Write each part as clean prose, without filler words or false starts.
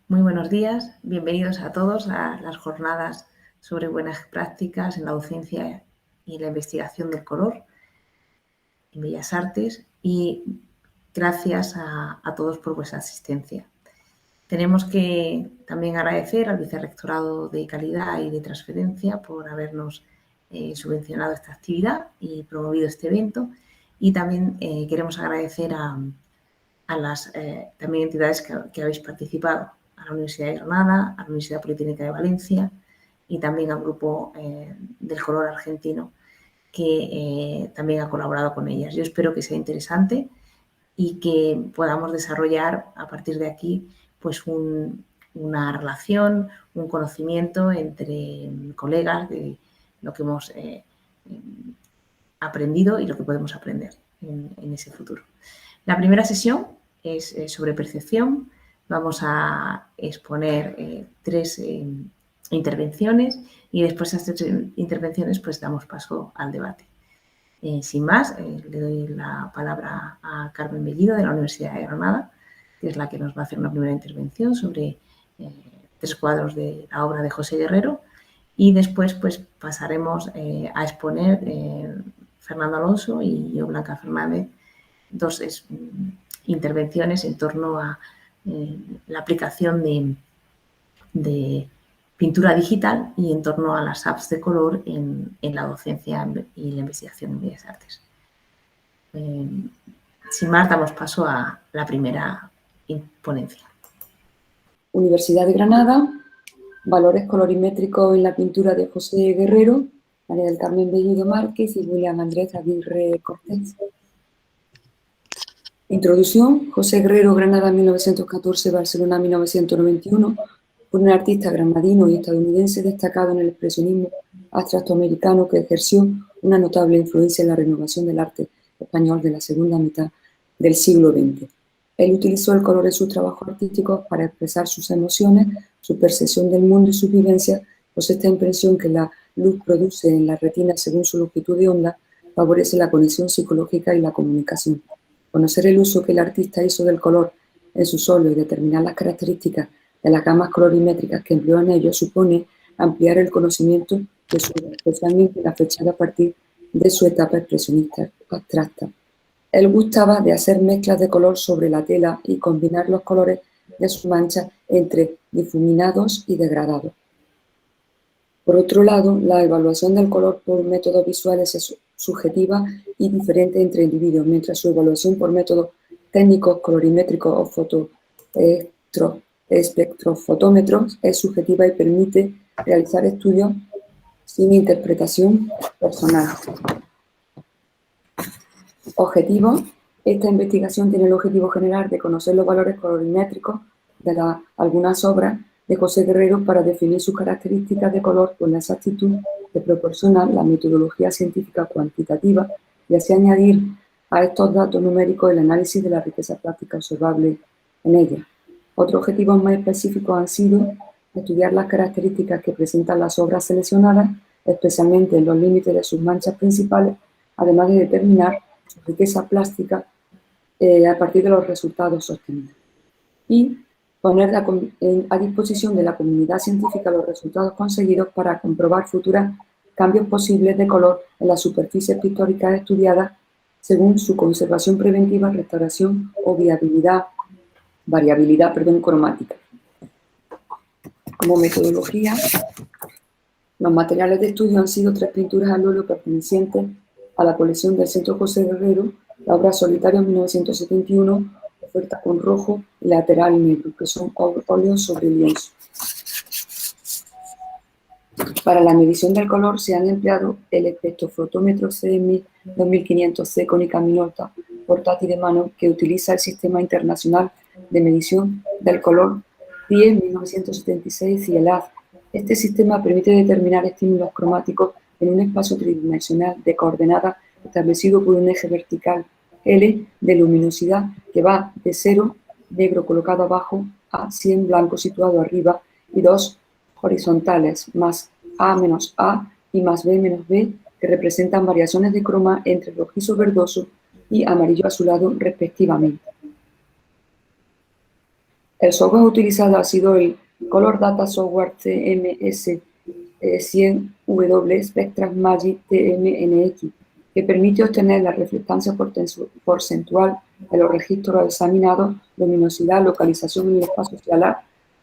Muy buenos días, bienvenidos a todos a las jornadas sobre buenas prácticas en la docencia y la investigación del color en Bellas Artes y gracias a todos por vuestra asistencia. Tenemos que también agradecer al Vicerrectorado de Calidad y de Transferencia por habernos subvencionado esta actividad y promovido este evento, y también queremos agradecer a las también entidades que habéis participado, a la Universidad de Granada, a la Universidad Politécnica de Valencia y también al Grupo del Color Argentino, que también ha colaborado con ellas. Yo espero que sea interesante y que podamos desarrollar a partir de aquí pues una relación, un conocimiento entre colegas de lo que hemos aprendido y lo que podemos aprender en ese futuro. La primera sesión es sobre percepción. Vamos a exponer tres intervenciones y después de estas tres intervenciones pues damos paso al debate. Sin más, le doy la palabra a Carmen Bellido de la Universidad de Granada, que es la que nos va a hacer una primera intervención sobre tres cuadros de la obra de José Guerrero, y después pues pasaremos a exponer Fernando Alonso y yo, Blanca Fernández, dos intervenciones en torno a la aplicación de pintura digital y en torno a las apps de color en la docencia y la investigación en Bellas Artes. Sin más, damos paso a la primera ponencia. Universidad de Granada, valores colorimétricos en la pintura de José Guerrero, María del Carmen Bellido Márquez y William Andrés Aguirre Cortés. Introducción: José Guerrero, Granada 1914, Barcelona 1991, fue un artista granadino y estadounidense destacado en el expresionismo abstracto americano que ejerció una notable influencia en la renovación del arte español de la segunda mitad del siglo XX. Él utilizó el color en sus trabajos artísticos para expresar sus emociones, su percepción del mundo y sus vivencias, pues esta impresión que la luz produce en la retina según su longitud de onda favorece la conexión psicológica y la comunicación. Conocer el uso que el artista hizo del color en sus óleos y determinar las características de las gamas colorimétricas que empleó en ellos supone ampliar el conocimiento de su obra, especialmente la fechada a partir de su etapa expresionista abstracta. Él gustaba de hacer mezclas de color sobre la tela y combinar los colores de sus manchas entre difuminados y degradados. Por otro lado, la evaluación del color por métodos visuales es subjetiva y diferente entre individuos, mientras su evaluación por métodos técnicos, colorimétricos o espectrofotómetros es subjetiva y permite realizar estudios sin interpretación personal. Objetivo: esta investigación tiene el objetivo general de conocer los valores colorimétricos de algunas obras de José Guerrero para definir sus características de color con la exactitud que proporciona la metodología científica cuantitativa y así añadir a estos datos numéricos el análisis de la riqueza práctica observable en ella. Otros objetivos más específicos han sido estudiar las características que presentan las obras seleccionadas, especialmente en los límites de sus manchas principales, además de determinar su riqueza plástica a partir de los resultados obtenidos. Y poner a disposición de la comunidad científica los resultados conseguidos para comprobar futuros cambios posibles de color en las superficies pictóricas estudiadas según su conservación preventiva, restauración o variabilidad cromática. Como metodología, los materiales de estudio han sido tres pinturas al óleo pertenecientes a la colección del Centro José Guerrero, la obra Solitario 1971, oferta con rojo y lateral negro, que son óleos sobre lienzo. Para la medición del color se han empleado el espectrofotómetro CM 2500C Konica Minolta, portátil de mano, que utiliza el Sistema Internacional de Medición del Color CIE 1976 CIELAD. Este sistema permite determinar estímulos cromáticos en un espacio tridimensional de coordenadas establecido por un eje vertical L de luminosidad que va de 0, negro colocado abajo, a 100, blanco situado arriba, y dos horizontales, más A menos A y más B menos B, que representan variaciones de croma entre rojizo verdoso y amarillo azulado respectivamente. El software utilizado ha sido el Color Data Software CMS 100W Spectral Magic TMNX, que permite obtener la reflectancia porcentual de los registros examinados, luminosidad, localización en el espacio escalar,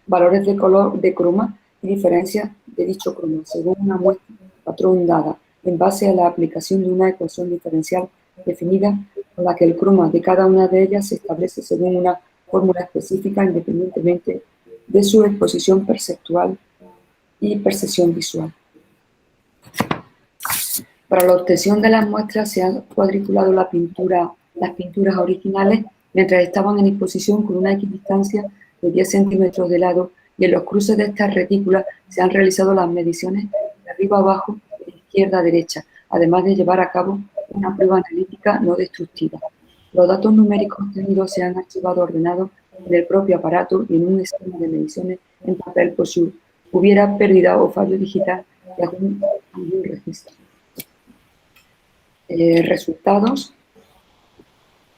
valores de color de croma y diferencias de dicho croma, según una muestra patrón dada, en base a la aplicación de una ecuación diferencial definida con la que el croma de cada una de ellas se establece según una fórmula específica independientemente de su exposición perceptual y percepción visual. Para la obtención de las muestras se han cuadriculado las pinturas originales mientras estaban en exposición con una equidistancia de 10 centímetros de lado, y en los cruces de estas retículas se han realizado las mediciones de arriba a abajo y de izquierda a derecha, además de llevar a cabo una prueba analítica no destructiva. Los datos numéricos obtenidos se han archivado ordenados en el propio aparato y en un esquema de mediciones en papel por si hubiera pérdida o fallo digital de algún registro. Resultados,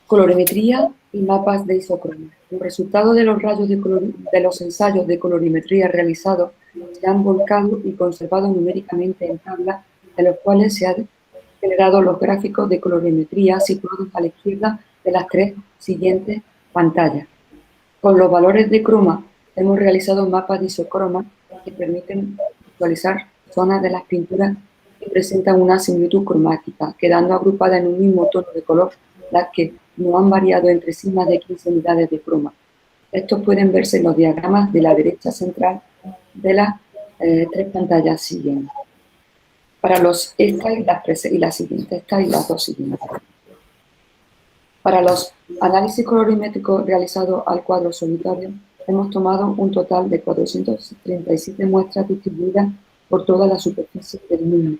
colorimetría y mapas de isocroma. Los resultados de los los ensayos de colorimetría realizados se han volcado y conservado numéricamente en tablas, de los cuales se han generado los gráficos de colorimetría situados a la izquierda de las 3 siguientes pantallas. Con los valores de croma hemos realizado mapas de isocroma que permiten visualizar zonas de las pinturas que presentan una similitud cromática, quedando agrupadas en un mismo tono de color, las que no han variado entre sí más de 15 unidades de croma. Estos pueden verse en los diagramas de la derecha central de las 3 pantallas siguientes. Para las 2 siguientes. Para los análisis colorimétricos realizados al cuadro solitario, hemos tomado un total de 437 muestras distribuidas por toda la superficie del mismo.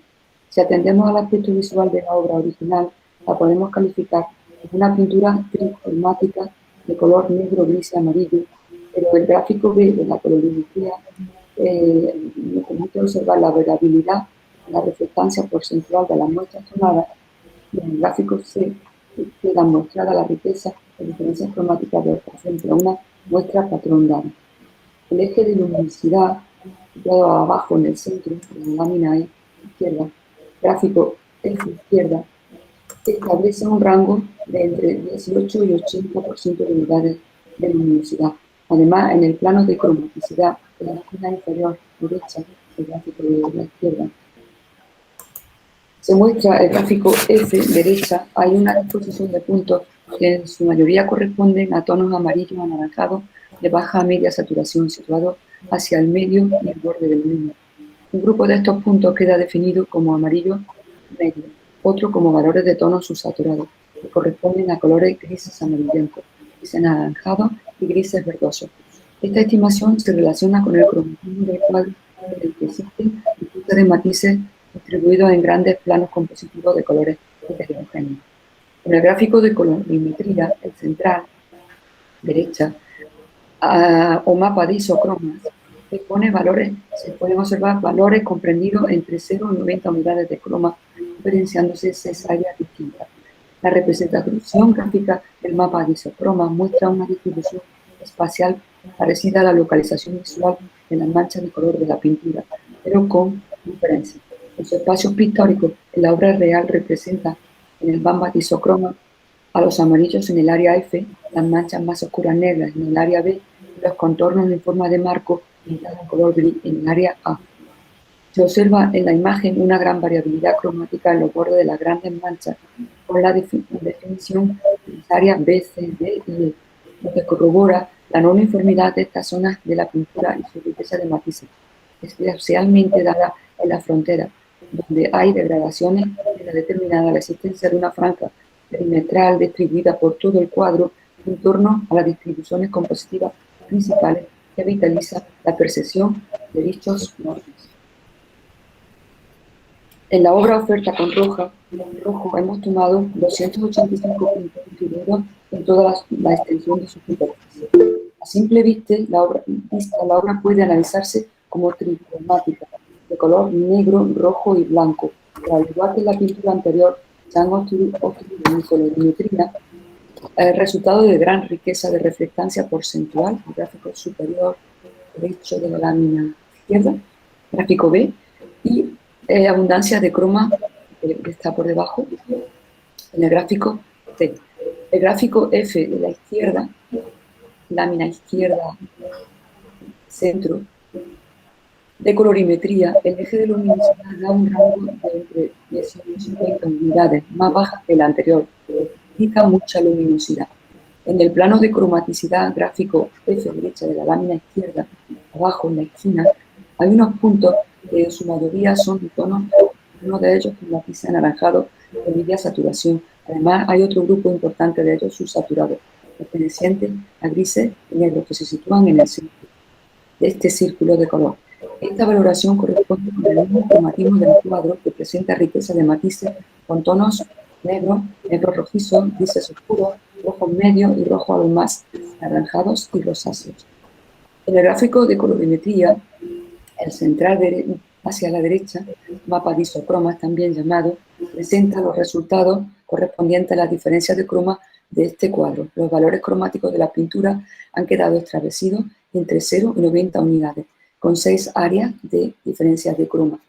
Si atendemos al aspecto visual de la obra original, la podemos calificar como una pintura tricromática de color negro, gris y amarillo, pero el gráfico B de la colorimetría nos permite observar la variabilidad, la reflectancia porcentual de las muestras tomadas, y en el gráfico C queda mostrada la riqueza de diferencias cromáticas de frente a una muestra patrón dada. El eje de luminosidad, situado abajo en el centro de la lámina E izquierda, gráfico F izquierda, establece un rango de entre 18 y 80% de unidades de luminosidad. Además, en el plano de cromaticidad de la esquina inferior derecha, el gráfico de la izquierda, se muestra el gráfico F derecha. Hay una disposición de puntos que en su mayoría corresponden a tonos amarillos anaranjados de baja a media saturación, situados hacia el medio y el borde del mismo. Un grupo de estos puntos queda definido como amarillo medio, otro como valores de tonos subsaturados, que corresponden a colores grises amarillentos, grises anaranjados y grises verdosos. Esta estimación se relaciona con el cromatismo del cuadro, en el que existen distintos de matices distribuidos en grandes planos compositivos de colores heterogéneos. En el gráfico de colorimetría, el central, derecha, o mapa de isocromas, se pueden observar valores comprendidos entre 0 y 90 unidades de croma, diferenciándose 6 áreas distintas. La representación gráfica del mapa de isocromas muestra una distribución espacial parecida a la localización visual de las manchas de color de la pintura, pero con diferencias. Los espacios pictóricos en la obra real representan en el mapa de isocroma a los amarillos en el área F, las manchas más oscuras negras en el área B, y los contornos en forma de marco pintados en color gris en el área A. Se observa en la imagen una gran variabilidad cromática en los bordes de las grandes manchas, con la definición de las áreas B, C, D y E, lo que corrobora la no uniformidad de estas zonas de la pintura y su riqueza de matices, especialmente dada en la frontera, donde hay degradaciones que determinada la existencia de una franja perimetral distribuida por todo el cuadro en torno a las distribuciones compositivas principales que vitaliza la percepción de dichos bordes. En la obra oferta con rojo hemos tomado 285 puntos distribuidos en toda la extensión de su superficie. A simple vista, la obra puede analizarse como tricromática, de color negro, rojo y blanco, pero al igual que en la pintura anterior, se han obtenido en colorimetría Resultado de gran riqueza de reflectancia porcentual, el gráfico superior derecho de la lámina izquierda, gráfico B, y abundancia de croma que está por debajo en el gráfico C. El gráfico F de la izquierda, lámina izquierda, centro, de colorimetría, el eje de luminosidad da un rango de entre 18 y 50 unidades, más baja que el anterior, indica mucha luminosidad. En el plano de cromaticidad gráfico F derecha de la lámina izquierda, abajo en la esquina, hay unos puntos que en su mayoría son de tonos, uno de ellos con matiz anaranjado de media saturación. Además, hay otro grupo importante de ellos subsaturados, pertenecientes a grises y negros que se sitúan en el centro de este círculo de color. Esta valoración corresponde con el mismo cromatismo del cuadro que presenta riqueza de matices con tonos negros, negros rojizos, grises oscuros, rojos medios y rojos algo más anaranjados y rosáceos. En el gráfico de colorimetría, el central hacia la derecha, mapa de isocromas también llamado, presenta los resultados correspondientes a las diferencias de croma de este cuadro. Los valores cromáticos de la pintura han quedado establecidos entre 0 y 90 unidades, con 6 áreas de diferencias de croma.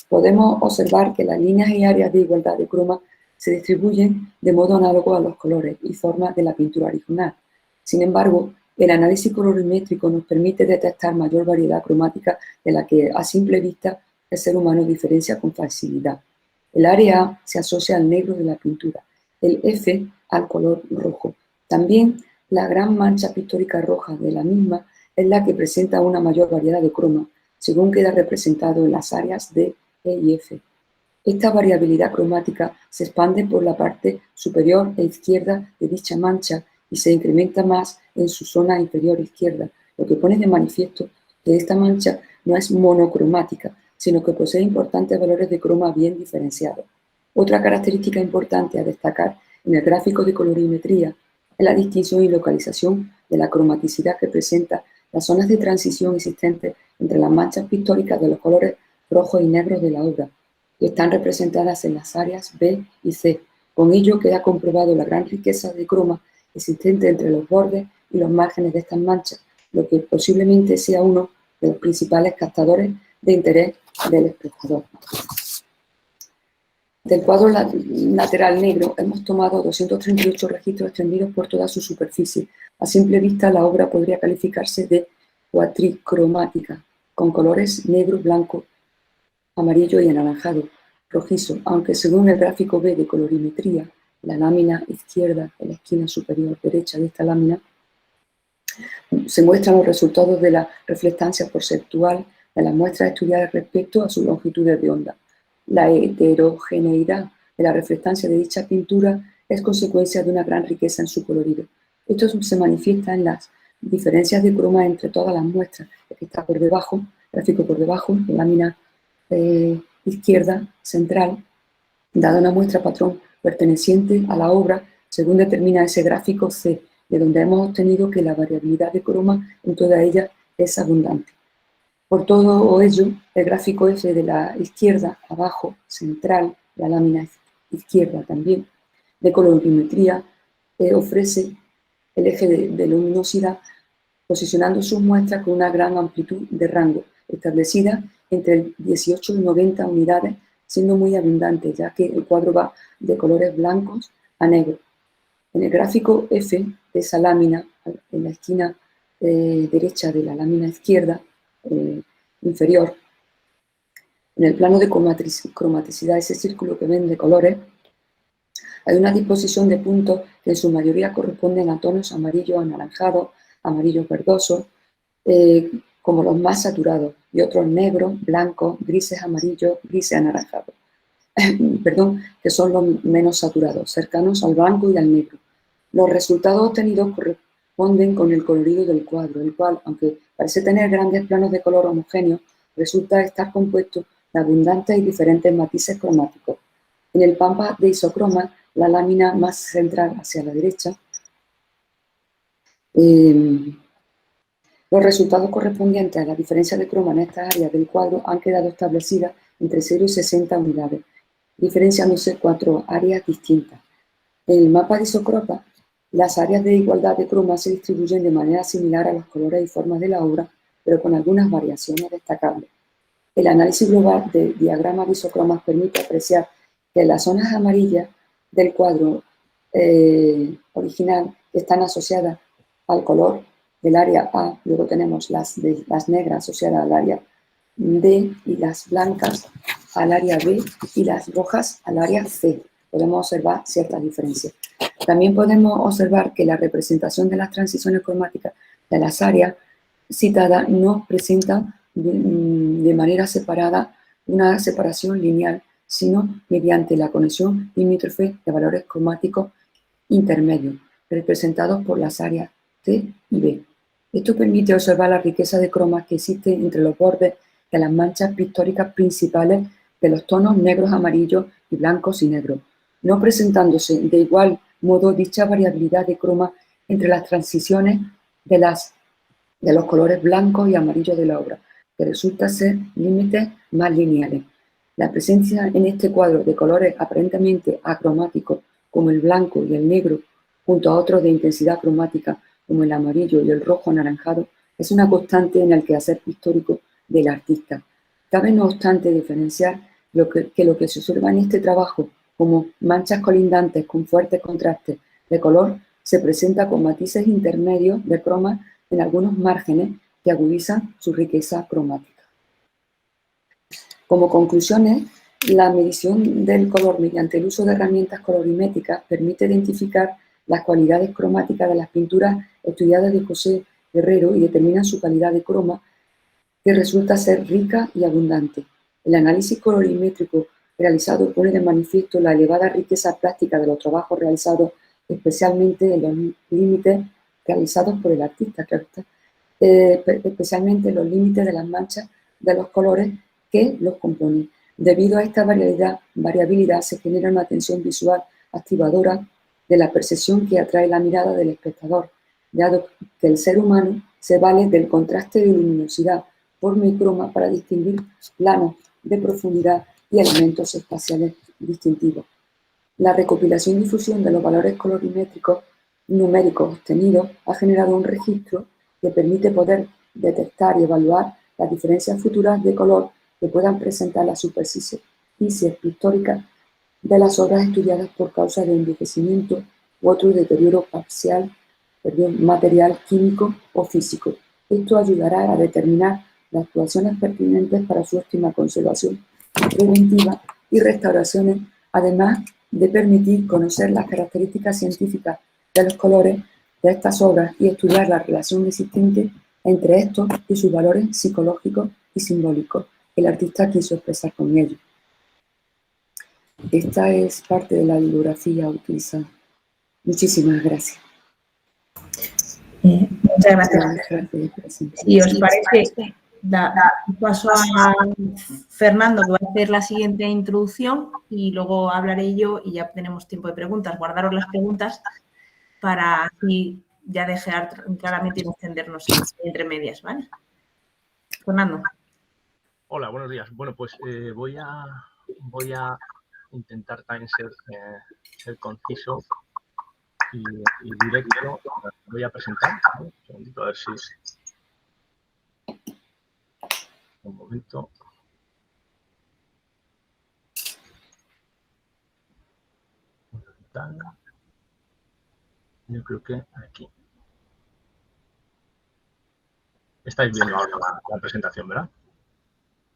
Podemos observar que las líneas y áreas de igualdad de croma se distribuyen de modo análogo a los colores y formas de la pintura original. Sin embargo, el análisis colorimétrico nos permite detectar mayor variedad cromática de la que a simple vista el ser humano diferencia con facilidad. El área A se asocia al negro de la pintura, el F al color rojo. También la gran mancha pictórica roja de la misma es la que presenta una mayor variedad de croma, según queda representado en las áreas D, E y F. Esta variabilidad cromática se expande por la parte superior e izquierda de dicha mancha y se incrementa más en su zona inferior izquierda, lo que pone de manifiesto que esta mancha no es monocromática, sino que posee importantes valores de croma bien diferenciados. Otra característica importante a destacar en el gráfico de colorimetría es la distinción y localización de la cromaticidad que presenta las zonas de transición existentes entre las manchas pictóricas de los colores rojos y negros de la obra, que están representadas en las áreas B y C. Con ello queda comprobado la gran riqueza de croma existente entre los bordes y los márgenes de estas manchas, lo que posiblemente sea uno de los principales captadores de interés del espectador. Del cuadro lateral negro hemos tomado 238 registros extendidos por toda su superficie. A simple vista la obra podría calificarse de cuatricromática, con colores negro, blanco, amarillo y anaranjado, rojizo, aunque según el gráfico B de colorimetría, la lámina izquierda en la esquina superior derecha de esta lámina, se muestran los resultados de la reflectancia porcentual de las muestras estudiadas respecto a sus longitudes de onda. La heterogeneidad de la reflectancia de dicha pintura es consecuencia de una gran riqueza en su colorido. Esto se manifiesta en las diferencias de croma entre todas las muestras, que está por debajo, gráfico por debajo, la lámina izquierda central, dada una muestra patrón perteneciente a la obra, según determina ese gráfico C, de donde hemos obtenido que la variabilidad de croma en toda ella es abundante. Por todo ello, el gráfico F de la izquierda, abajo, central, la lámina izquierda también, de colorimetría, ofrece el eje de luminosidad, posicionando sus muestras con una gran amplitud de rango, establecida entre 18 y 90 unidades, siendo muy abundante, ya que el cuadro va de colores blancos a negros. En el gráfico F de esa lámina, en la esquina derecha de la lámina izquierda inferior, en el plano de cromaticidad, ese círculo que ven de colores, hay una disposición de puntos que en su mayoría corresponden a tonos amarillos anaranjados, amarillos verdosos, como los más saturados, y otros negros, blancos, grises amarillos, grises anaranjados, perdón, que son los menos saturados, cercanos al blanco y al negro. Los resultados obtenidos corresponden con el colorido del cuadro, el cual, aunque parece tener grandes planos de color homogéneo, resulta estar compuesto de abundantes y diferentes matices cromáticos. En el pampa de isocroma, la lámina más central hacia la derecha, los resultados correspondientes a la diferencia de croma en estas áreas del cuadro han quedado establecidas entre 0 y 60 unidades, diferenciándose 4 áreas distintas. En el mapa de isocroma, Las áreas de igualdad de croma se distribuyen de manera similar a los colores y formas de la obra, pero con algunas variaciones destacables. El análisis global de diagramas de isocromas permite apreciar que las zonas amarillas del cuadro original están asociadas al color del área A, luego tenemos las negras asociadas al área D y las blancas al área B y las rojas al área C. Podemos observar ciertas diferencias. También podemos observar que la representación de las transiciones cromáticas de las áreas citadas no presenta de manera separada una separación lineal, sino mediante la conexión limítrofe de valores cromáticos intermedios, representados por las áreas C y B. Esto permite observar la riqueza de cromas que existe entre los bordes de las manchas pictóricas principales de los tonos negros, amarillos y blancos y negros, no presentándose de igual modo dicha variabilidad de croma entre las transiciones de los colores blancos y amarillos de la obra, que resulta ser límites más lineales. La presencia en este cuadro de colores aparentemente acromáticos, como el blanco y el negro, junto a otros de intensidad cromática, como el amarillo y el rojo anaranjado, es una constante en el quehacer pictórico del artista. Cabe, no obstante, diferenciar lo que se observa en este trabajo como manchas colindantes con fuertes contrastes de color se presenta con matices intermedios de croma en algunos márgenes que agudizan su riqueza cromática. Como conclusiones, la medición del color mediante el uso de herramientas colorimétricas permite identificar las cualidades cromáticas de las pinturas estudiadas de José Guerrero y determina su calidad de croma, que resulta ser rica y abundante. El análisis colorimétrico realizado pone de manifiesto la elevada riqueza plástica de los trabajos realizados, especialmente en los límites realizados por el artista, claro está, especialmente en los límites de las manchas de los colores que los componen. Debido a esta variabilidad se genera una tensión visual activadora de la percepción que atrae la mirada del espectador, dado que el ser humano se vale del contraste de luminosidad, forma y croma para distinguir planos de profundidad y elementos espaciales distintivos. La recopilación y difusión de los valores colorimétricos numéricos obtenidos ha generado un registro que permite poder detectar y evaluar las diferencias futuras de color que puedan presentar las superficies pictóricas de las obras estudiadas por causa de envejecimiento u otro deterioro parcial, material, químico o físico. Esto ayudará a determinar las actuaciones pertinentes para su óptima conservación preventiva y restauraciones, además de permitir conocer las características científicas de los colores de estas obras y estudiar la relación existente entre estos y sus valores psicológicos y simbólicos que el artista quiso expresar con ellos. Esta es parte de la bibliografía utilizada. Muchísimas gracias. Muchas gracias. Si os parece, paso a Fernando, que va a hacer la siguiente introducción y luego hablaré yo y ya tenemos tiempo de preguntas. Guardaros las preguntas para así ya dejar claramente y no extendernos entre medias, ¿vale? Fernando. Hola, buenos días. Bueno, pues voy a intentar también ser conciso y directo. Voy a presentar. Un segundito, a ver si... Un momento. Yo creo que aquí. Estáis viendo ahora la presentación, ¿verdad?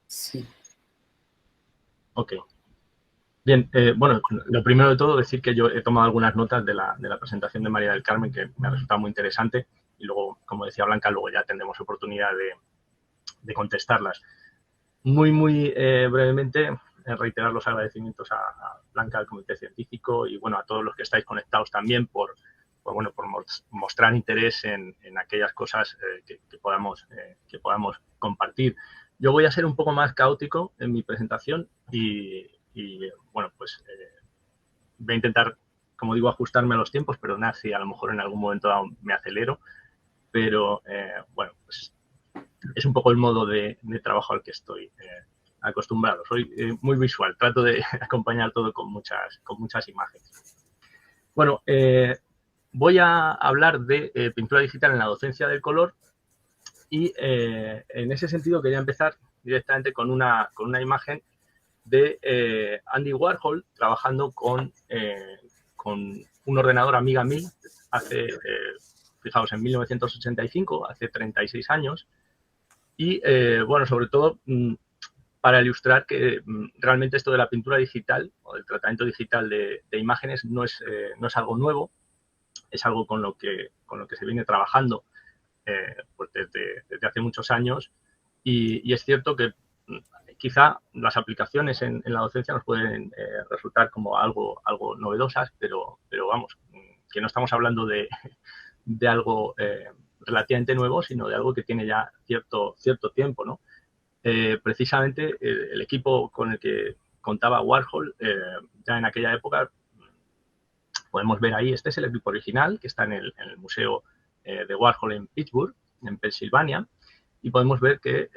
Sí. Ok. Bien, bueno, lo primero de todo decir que yo he tomado algunas notas de la presentación de María del Carmen que me ha resultado muy interesante y luego, como decía Blanca, luego ya tendremos oportunidad de contestarlas. Muy brevemente, reiterar los agradecimientos a Blanca, al Comité Científico y bueno, a todos los que estáis conectados también por mostrar interés en aquellas cosas que podamos compartir. Yo voy a ser un poco más caótico en mi presentación y bueno, pues voy a intentar, como digo, ajustarme a los tiempos, pero nada, si a lo mejor en algún momento dado me acelero, pero bueno, pues es un poco el modo de trabajo al que estoy acostumbrado. Soy muy visual, trato de acompañar todo con muchas imágenes. Bueno, voy a hablar de pintura digital en la docencia del color y en ese sentido quería empezar directamente con una imagen de Andy Warhol trabajando con un ordenador Amiga 1000 hace, fijaos, en 1985, hace 36 años. Y, bueno, sobre todo para ilustrar que realmente esto de la pintura digital o del tratamiento digital de imágenes no es algo nuevo, es algo con lo que se viene trabajando pues desde hace muchos años y es cierto que quizá las aplicaciones en la docencia nos pueden resultar como algo novedosas, pero vamos, que no estamos hablando de algo relativamente nuevo, sino de algo que tiene ya cierto tiempo, ¿no? Precisamente el equipo con el que contaba Warhol ya en aquella época, podemos ver ahí, este es el equipo original que está en el museo de Warhol en Pittsburgh, en Pensilvania, y podemos ver que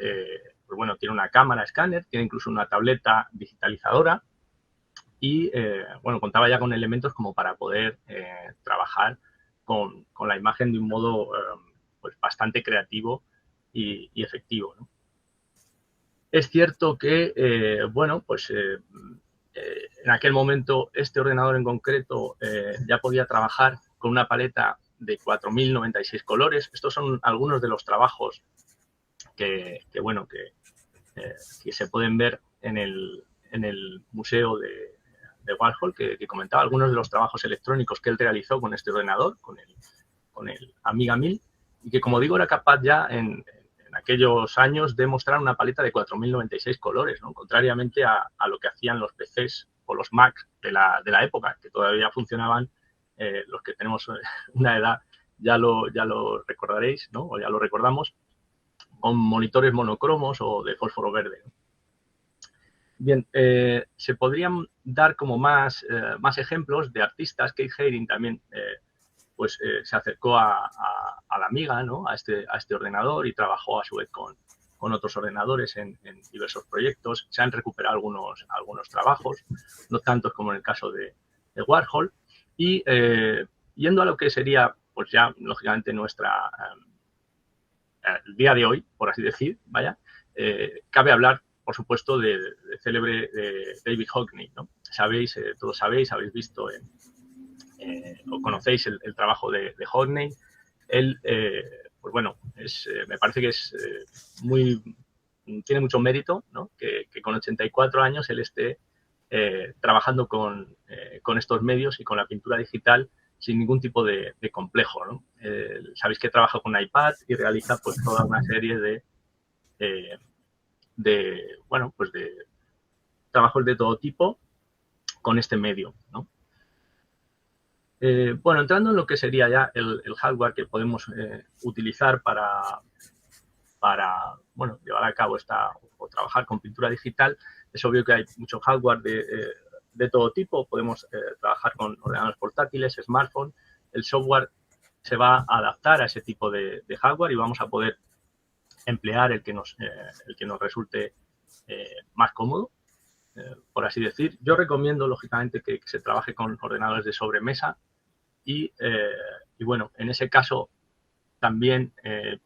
pues bueno, tiene una cámara escáner, tiene incluso una tableta digitalizadora y bueno, contaba ya con elementos como para poder trabajar con la imagen de un modo pues bastante creativo y efectivo, ¿no? Es cierto que, bueno, pues en aquel momento este ordenador en concreto ya podía trabajar con una paleta de 4.096 colores. Estos son algunos de los trabajos que bueno, que se pueden ver en el museo de Warhol, que comentaba algunos de los trabajos electrónicos que él realizó con este ordenador, con el Amiga 1000, y que, como digo, era capaz ya en aquellos años de mostrar una paleta de 4.096 colores, ¿no? Contrariamente a lo que hacían los PCs o los Macs de la época, que todavía funcionaban, los que tenemos una edad ya lo recordaréis, ¿no? O ya lo recordamos, con monitores monocromos o de fósforo verde. Bien, se podrían dar como más ejemplos de artistas. Keith Haring también pues se acercó a la Amiga, ¿no? a este ordenador y trabajó a su vez con otros ordenadores en diversos proyectos. Se han recuperado algunos trabajos, no tantos como en el caso de Warhol. Y yendo a lo que sería, pues ya, lógicamente, nuestra el día de hoy, por así decir, vaya, cabe hablar, por supuesto, del célebre David Hockney, ¿no? Sabéis, todos sabéis, habéis visto o conocéis el trabajo de Hockney. Él, pues bueno, me parece que tiene mucho mérito, ¿no? Que con 84 años él esté trabajando con estos medios y con la pintura digital sin ningún tipo de complejo, ¿no? Sabéis que trabaja con iPad y realiza pues toda una serie bueno, pues de trabajos de todo tipo con este medio, ¿no? Bueno, entrando en lo que sería ya el hardware que podemos utilizar para bueno, llevar a cabo o trabajar con pintura digital, es obvio que hay mucho hardware de todo tipo. Podemos trabajar con ordenadores portátiles, smartphones. El software se va a adaptar a ese tipo de hardware y vamos a poder emplear el que nos resulte más cómodo, por así decir. Yo recomiendo, lógicamente, que se trabaje con ordenadores de sobremesa y bueno, en ese caso también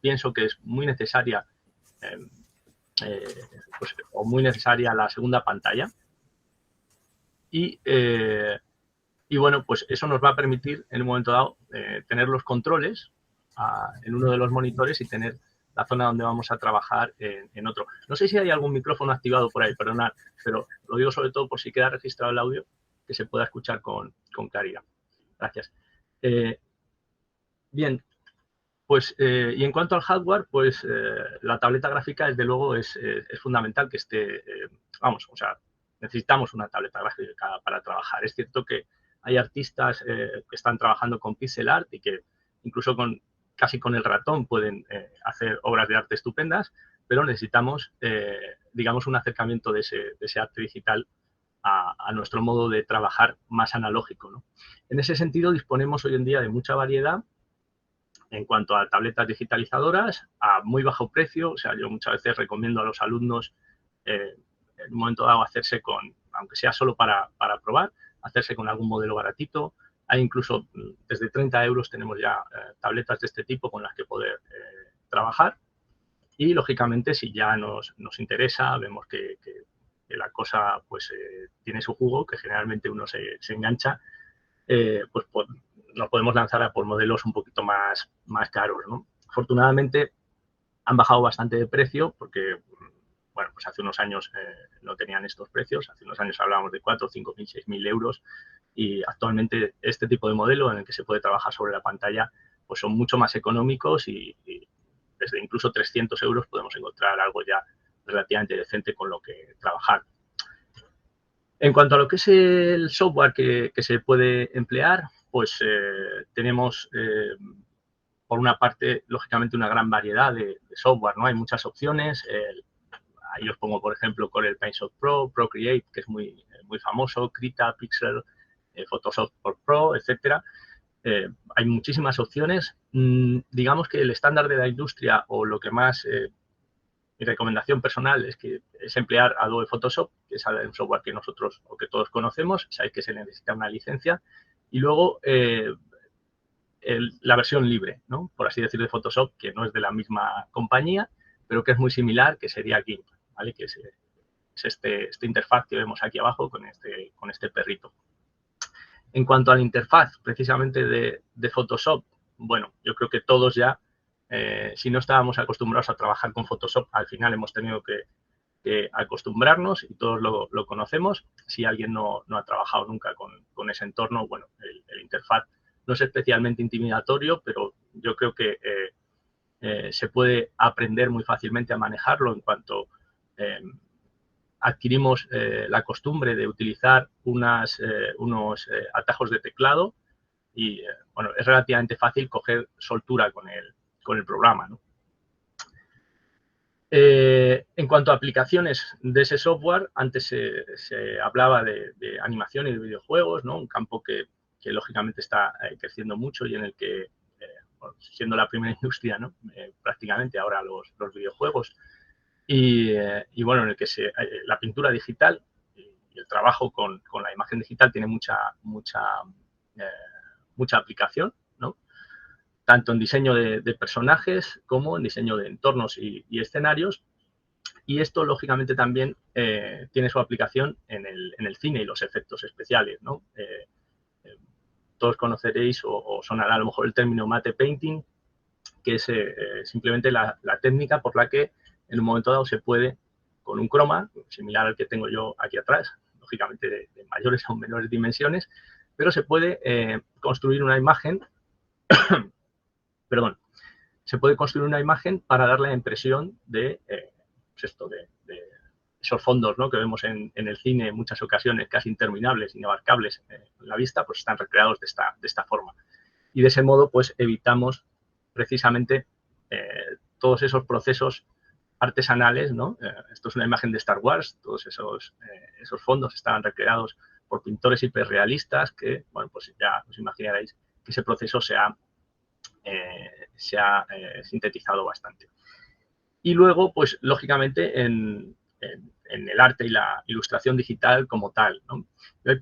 pienso que es muy necesaria pues, o muy necesaria la segunda pantalla y bueno, pues eso nos va a permitir en un momento dado tener los controles en uno de los monitores y tener la zona donde vamos a trabajar en otro. No sé si hay algún micrófono activado por ahí, perdonad, pero lo digo sobre todo por si queda registrado el audio, que se pueda escuchar con claridad. Gracias. Bien, pues y en cuanto al hardware, pues la tableta gráfica, desde luego, es fundamental que esté, vamos, o sea, necesitamos una tableta gráfica para trabajar. Es cierto que hay artistas que están trabajando con pixel art y que incluso casi con el ratón pueden hacer obras de arte estupendas, pero necesitamos, digamos, un acercamiento de ese arte digital a nuestro modo de trabajar más analógico, ¿no? En ese sentido, disponemos hoy en día de mucha variedad en cuanto a tabletas digitalizadoras a muy bajo precio. O sea, yo muchas veces recomiendo a los alumnos en un momento dado hacerse aunque sea solo para probar, hacerse con algún modelo baratito. hay incluso desde 30 euros tenemos ya tabletas de este tipo con las que poder trabajar. Y, lógicamente, si ya nos interesa, vemos que la cosa pues tiene su jugo, que generalmente uno se engancha, pues nos podemos lanzar a por modelos un poquito más caros, ¿no? Afortunadamente, han bajado bastante de precio porque, bueno, pues hace unos años no tenían estos precios. Hace unos años hablábamos de 4.000, 5.000, 6.000 euros y actualmente este tipo de modelo en el que se puede trabajar sobre la pantalla pues son mucho más económicos y desde incluso 300 euros podemos encontrar algo ya relativamente decente con lo que trabajar. En cuanto a lo que es el software que se puede emplear, pues tenemos, por una parte, lógicamente, una gran variedad de software, ¿no? Hay muchas opciones. Ahí os pongo, por ejemplo, Corel Paint Shop Pro, Procreate, que es muy famoso, Krita, Pixel, Photoshop Pro, etcétera. Hay muchísimas opciones. Digamos que el estándar de la industria o lo que más... mi recomendación personal es emplear Adobe Photoshop, que es un software que nosotros o que todos conocemos. Sabéis que se necesita una licencia. Y luego la versión libre, ¿no? Por así decirlo, de Photoshop, que no es de la misma compañía, pero que es muy similar, que sería GIMP, ¿vale? Que es esta interfaz que vemos aquí abajo con este perrito. En cuanto a la interfaz, precisamente de Photoshop, bueno, yo creo que todos ya, si no estábamos acostumbrados a trabajar con Photoshop, al final hemos tenido que acostumbrarnos y todos lo conocemos. Si alguien no ha trabajado nunca con ese entorno, bueno, el interfaz no es especialmente intimidatorio, pero yo creo que se puede aprender muy fácilmente a manejarlo en cuanto adquirimos la costumbre de utilizar unos atajos de teclado y, bueno, es relativamente fácil coger soltura con el programa, ¿no? En cuanto a aplicaciones de ese software, antes se hablaba de animación y de videojuegos, ¿no? Un campo que lógicamente está creciendo mucho y en el que, bueno, siendo la primera industria, ¿no? Prácticamente ahora los videojuegos y bueno, en el que la pintura digital y el trabajo con la imagen digital tiene mucha aplicación, ¿no? Tanto en diseño de personajes como en diseño de entornos y escenarios. Y esto, lógicamente, también tiene su aplicación en el cine y los efectos especiales, ¿no? Todos conoceréis o sonará a lo mejor el término matte painting, que es simplemente la técnica por la que en un momento dado se puede, con un croma, similar al que tengo yo aquí atrás, lógicamente de mayores o menores dimensiones, pero se puede construir una imagen perdón, se puede construir una imagen para dar la impresión de, pues de esos fondos, ¿no? Que vemos en el cine en muchas ocasiones casi interminables, inabarcables en la vista, pues están recreados de esta forma. Y de ese modo, pues evitamos precisamente todos esos procesos artesanales, ¿no? Esto es una imagen de Star Wars, todos esos fondos estaban recreados por pintores hiperrealistas que, bueno, pues ya os imaginaréis que ese proceso se ha sintetizado bastante. Y luego, pues, lógicamente, en el arte y la ilustración digital como tal, ¿no? Yo ahí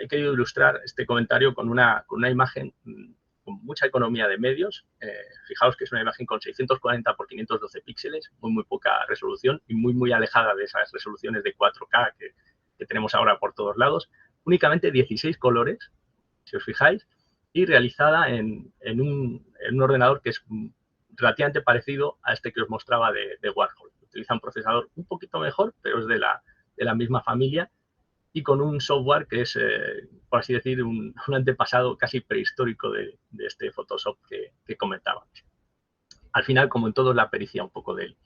he querido ilustrar este comentario con una imagen con mucha economía de medios. Fijaos que es una imagen con 640 por 512 píxeles, muy poca resolución y muy alejada de esas resoluciones de 4K que tenemos ahora por todos lados. Únicamente 16 colores, si os fijáis, y realizada en un ordenador que es relativamente parecido a este que os mostraba de Warhol. Utiliza un procesador un poquito mejor, pero es de la misma familia y con un software que es, por así decir, un antepasado casi prehistórico de este Photoshop que comentábamos. Al final, como en todo, es la pericia un poco del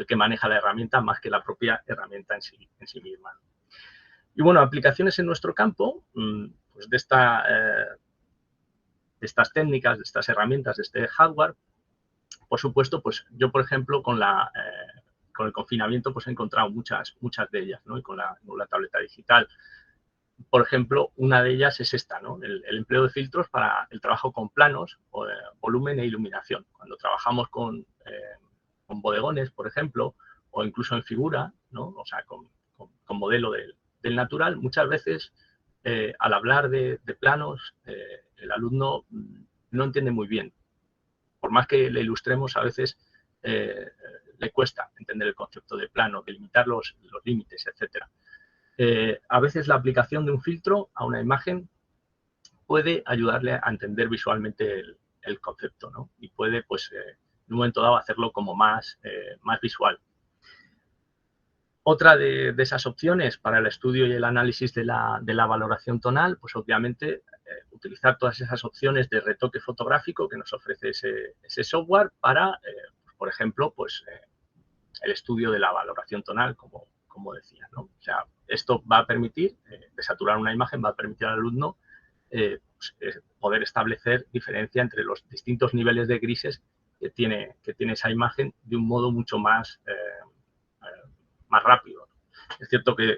que maneja la herramienta más que la propia herramienta en sí misma. Y bueno, aplicaciones en nuestro campo, pues de estas técnicas, de estas herramientas, de este hardware, por supuesto, pues yo, por ejemplo, con el confinamiento, pues he encontrado muchas de ellas, ¿no? Y con la tableta digital. Por ejemplo, una de ellas es esta, ¿no? El empleo de filtros para el trabajo con planos, volumen e iluminación. Cuando trabajamos con bodegones, por ejemplo, o incluso en figura, ¿no? O sea, con modelo del natural, muchas veces al hablar de planos, el alumno no entiende muy bien. Por más que le ilustremos, a veces le cuesta entender el concepto de plano, delimitar los límites, etc. A veces la aplicación de un filtro a una imagen puede ayudarle a entender visualmente el concepto, ¿no? Y puede, pues, en un momento dado, hacerlo como más visual. Otra de esas opciones para el estudio y el análisis de la valoración tonal, pues obviamente utilizar todas esas opciones de retoque fotográfico que nos ofrece ese software para, por ejemplo, pues el estudio de la valoración tonal, como decía, ¿no? O sea, esto va a permitir, desaturar una imagen, va a permitir al alumno poder establecer diferencia entre los distintos niveles de grises que tiene esa imagen de un modo mucho más rápido. Es cierto que,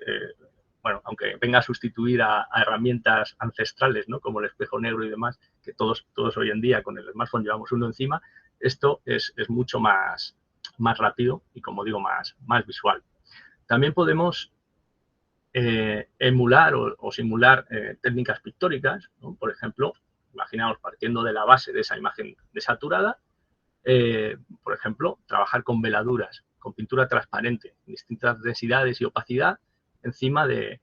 bueno, aunque venga a sustituir a herramientas ancestrales, ¿no? Como el espejo negro y demás, que todos hoy en día con el smartphone llevamos uno encima, esto es mucho más rápido y, como digo, más visual. También podemos emular o simular técnicas pictóricas, ¿no? Por ejemplo, imaginaos partiendo de la base de esa imagen desaturada, por ejemplo, trabajar con veladuras, con pintura transparente, distintas densidades y opacidad encima de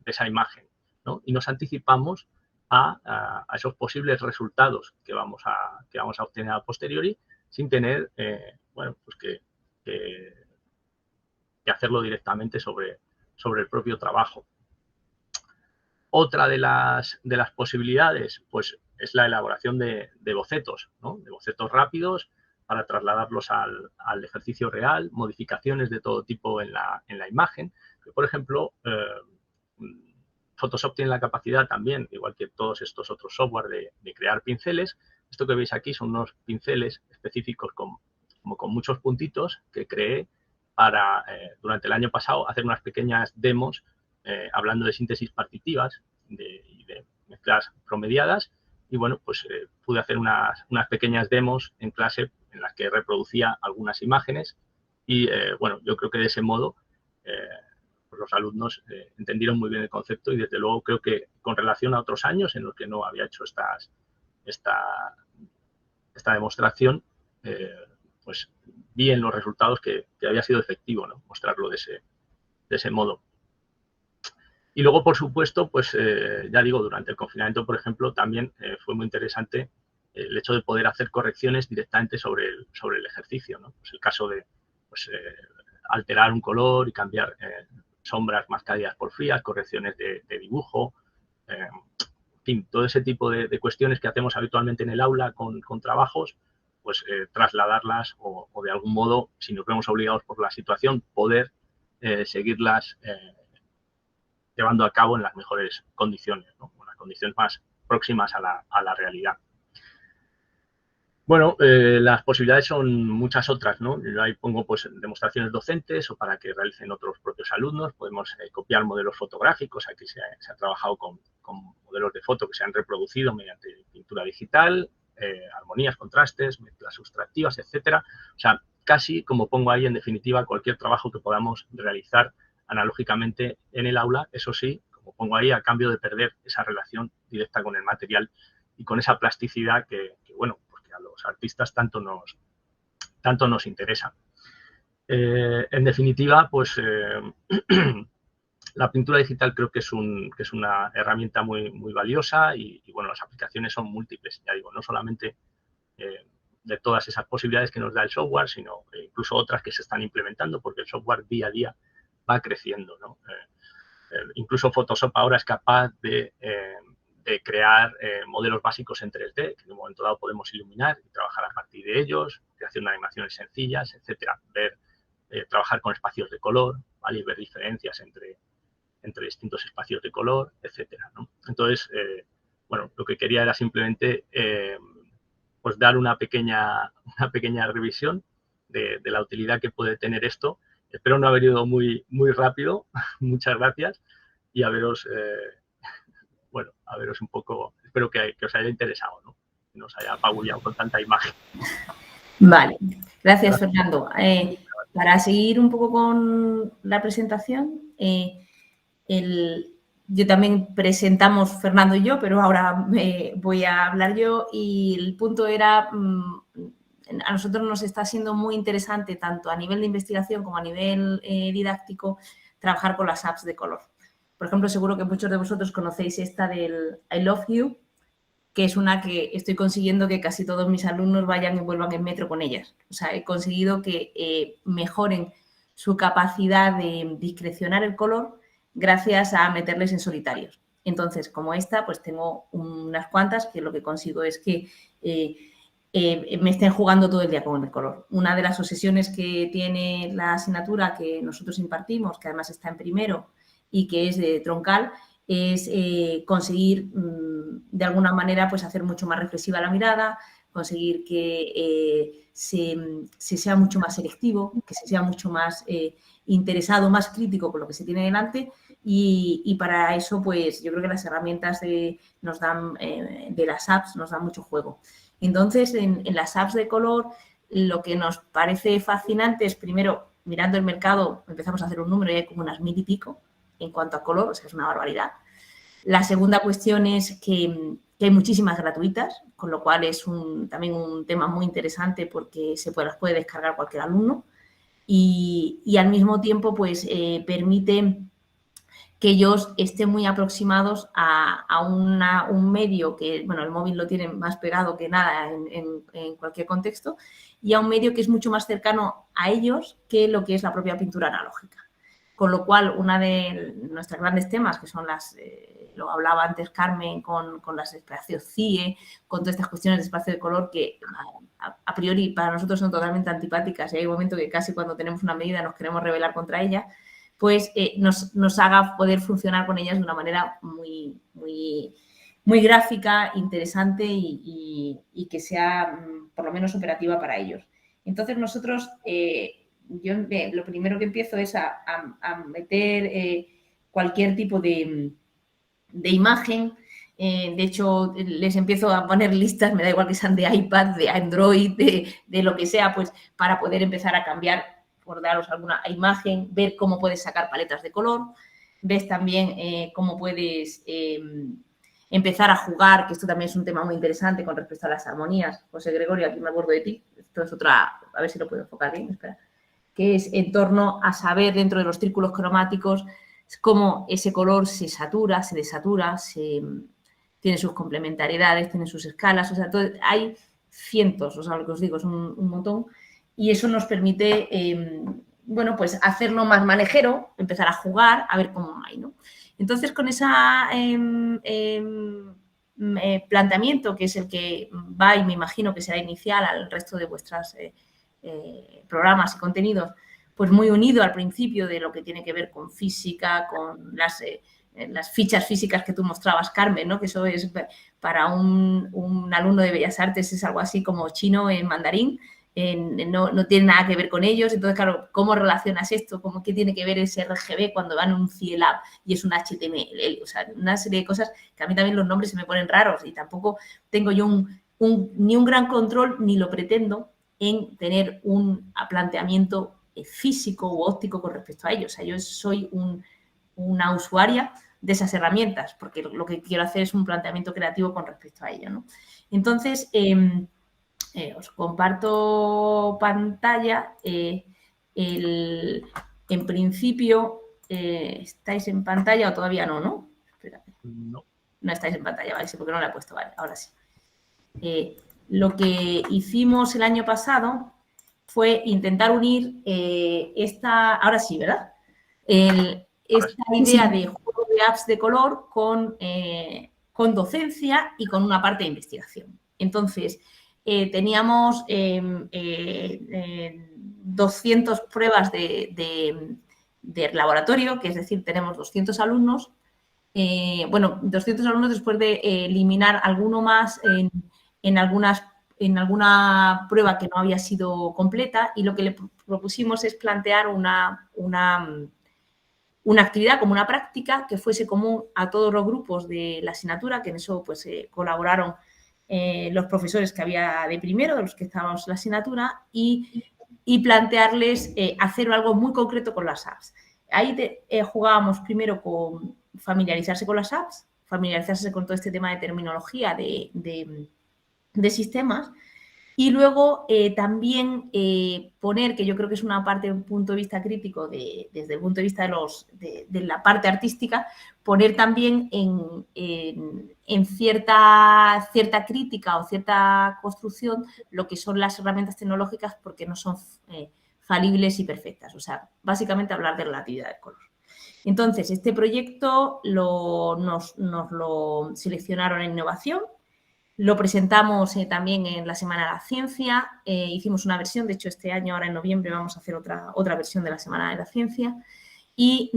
esa imagen, ¿no? Y nos anticipamos a esos posibles resultados que vamos a obtener a posteriori sin tener, bueno, pues que hacerlo directamente sobre el propio trabajo. Otra de las posibilidades, pues, es la elaboración de bocetos, ¿no? De bocetos rápidos para trasladarlos al ejercicio real, modificaciones de todo tipo en la imagen. Por ejemplo, Photoshop tiene la capacidad también, igual que todos estos otros software, de crear pinceles. Esto que veis aquí son unos pinceles específicos como con muchos puntitos que creé para, durante el año pasado, hacer unas pequeñas demos hablando de síntesis partitivas y de mezclas promediadas. Y bueno, pues pude hacer unas pequeñas demos en clase en las que reproducía algunas imágenes y, bueno, yo creo que de ese modo pues los alumnos entendieron muy bien el concepto y, desde luego, creo que con relación a otros años en los que no había hecho esta demostración, pues vi en los resultados que había sido efectivo, ¿no? Mostrarlo de ese modo. Y luego, por supuesto, pues ya digo, durante el confinamiento, por ejemplo, también fue muy interesante el hecho de poder hacer correcciones directamente sobre el ejercicio, ¿no? Pues el caso de, pues, alterar un color y cambiar sombras más cálidas por frías, correcciones de dibujo, en fin, todo ese tipo de cuestiones que hacemos habitualmente en el aula con trabajos, pues trasladarlas o de algún modo, si nos vemos obligados por la situación, poder seguirlas llevando a cabo en las mejores condiciones, ¿no? En las condiciones más próximas a la realidad. Bueno, las posibilidades son muchas otras, ¿no? Yo ahí pongo, pues, demostraciones docentes o para que realicen otros propios alumnos. Podemos copiar modelos fotográficos. Aquí se ha trabajado con modelos de foto que se han reproducido mediante pintura digital, armonías, contrastes, mezclas sustractivas, etcétera. O sea, casi, como pongo ahí, en definitiva, cualquier trabajo que podamos realizar analógicamente en el aula, eso sí, como pongo ahí, a cambio de perder esa relación directa con el material y con esa plasticidad que bueno, porque a los artistas tanto nos interesa. En definitiva, pues la pintura digital creo que es una herramienta muy valiosa y bueno, las aplicaciones son múltiples, ya digo, no solamente de todas esas posibilidades que nos da el software, sino incluso otras que se están implementando, porque el software día a día va creciendo, ¿no? Incluso Photoshop ahora es capaz de crear modelos básicos en 3D, que en un momento dado podemos iluminar y trabajar a partir de ellos, creación de animaciones sencillas, etcétera. Trabajar con espacios de color, ¿vale? Y ver diferencias entre distintos espacios de color, etcétera, ¿no? Entonces, bueno, lo que quería era simplemente pues dar una pequeña revisión de la utilidad que puede tener esto. Espero no haber ido muy rápido. Muchas gracias y a veros, bueno, a veros un poco. Espero que os haya interesado, ¿no? Que no os haya apabullado con tanta imagen. Vale, gracias, Fernando. Para seguir un poco con la presentación, yo también presentamos Fernando y yo, pero ahora voy a hablar yo, y el punto era, a nosotros nos está siendo muy interesante, tanto a nivel de investigación como a nivel didáctico, trabajar con las apps de color. Por ejemplo, seguro que muchos de vosotros conocéis esta del I Love You, que es una que estoy consiguiendo que casi todos mis alumnos vayan y vuelvan en metro con ellas. O sea, he conseguido que mejoren su capacidad de discrecionar el color gracias a meterles en solitarios. Entonces, como esta, pues tengo unas cuantas que lo que consigo es que me estén jugando todo el día con el color. Una de las obsesiones que tiene la asignatura que nosotros impartimos, que además está en primero y que es de troncal, es conseguir de alguna manera pues hacer mucho más reflexiva la mirada, conseguir que se sea mucho más selectivo, que se sea mucho más interesado, más crítico con lo que se tiene delante, y para eso pues yo creo que las herramientas de las apps nos dan mucho juego. Entonces en las apps de color lo que nos parece fascinante es, primero, mirando el mercado, empezamos a hacer un número y hay como unas 1000 y pico en cuanto a color, o sea, es una barbaridad. La segunda cuestión es que hay muchísimas gratuitas, con lo cual es también un tema muy interesante porque las puede descargar cualquier alumno, y al mismo tiempo pues permite que ellos estén muy aproximados a un medio que, bueno, el móvil lo tienen más pegado que nada en cualquier contexto, y a un medio que es mucho más cercano a ellos que lo que es la propia pintura analógica. Con lo cual, una de nuestros grandes temas, que son lo hablaba antes Carmen, con las espacios CIE, con todas estas cuestiones de espacio de color que a priori para nosotros son totalmente antipáticas, y hay un momento que casi cuando tenemos una medida nos queremos rebelar contra ella, pues nos haga poder funcionar con ellas de una manera muy, muy, muy gráfica, interesante y que sea por lo menos operativa para ellos. Entonces nosotros... yo lo primero que empiezo es a meter cualquier tipo de imagen. De hecho, les empiezo a poner listas, me da igual que sean de iPad, de Android, de lo que sea, pues para poder empezar a cambiar, por daros alguna imagen, ver cómo puedes sacar paletas de color. Ves también cómo puedes empezar a jugar, que esto también es un tema muy interesante con respecto a las armonías. José Gregorio, aquí me acuerdo de ti. Esto es otra, a ver si lo puedo enfocar bien, espera. Que es en torno a saber dentro de los círculos cromáticos cómo ese color se satura, se desatura, tiene sus complementariedades, tiene sus escalas, o sea, hay cientos, o sea, lo que os digo, es un montón, y eso nos permite, bueno, pues hacerlo más manejero, empezar a jugar, a ver cómo hay, ¿no? Entonces, con ese planteamiento, que es el que va y me imagino que será inicial al resto de vuestras programas y contenidos, pues muy unido al principio de lo que tiene que ver con física, con las fichas físicas que tú mostrabas, Carmen, ¿no? Que eso es para un alumno de Bellas Artes, es algo así como chino en mandarín, no tiene nada que ver con ellos. Entonces, claro, ¿cómo relacionas esto? ¿Qué tiene que ver ese RGB cuando van a un CIELAB y es un HTML? O sea, una serie de cosas que a mí también los nombres se me ponen raros y tampoco tengo yo ni un gran control, ni lo pretendo, en tener un planteamiento físico u óptico con respecto a ello. O sea, yo soy una usuaria de esas herramientas, porque lo que quiero hacer es un planteamiento creativo con respecto a ello, ¿no? Entonces, os comparto pantalla. En principio, ¿estáis en pantalla o todavía no, no? Espérate. No. No estáis en pantalla, vale, sí, porque no la he puesto, vale, ahora sí. Lo que hicimos el año pasado fue intentar unir ahora sí, ¿verdad? Esta idea de juego de apps de color con docencia y con una parte de investigación. Entonces, teníamos 200 pruebas de laboratorio, que es decir, tenemos 200 alumnos. 200 alumnos después de eliminar alguno más en alguna prueba que no había sido completa, y lo que le propusimos es plantear una actividad como una práctica que fuese común a todos los grupos de la asignatura, que en eso pues colaboraron los profesores que había de primero, de los que estábamos en la asignatura, y plantearles hacer algo muy concreto con las apps. Ahí jugábamos primero familiarizarse con las apps, familiarizarse con todo este tema de terminología de sistemas. Y luego también poner, que yo creo que es una parte, un punto de vista crítico desde el punto de vista de la parte artística, poner también en cierta crítica o cierta construcción lo que son las herramientas tecnológicas, porque no son falibles y perfectas. O sea, básicamente hablar de relatividad del color. Entonces, este proyecto nos lo seleccionaron en innovación. Lo presentamos también en la Semana de la Ciencia, hicimos una versión, de hecho este año, ahora en noviembre, vamos a hacer otra versión de la Semana de la Ciencia y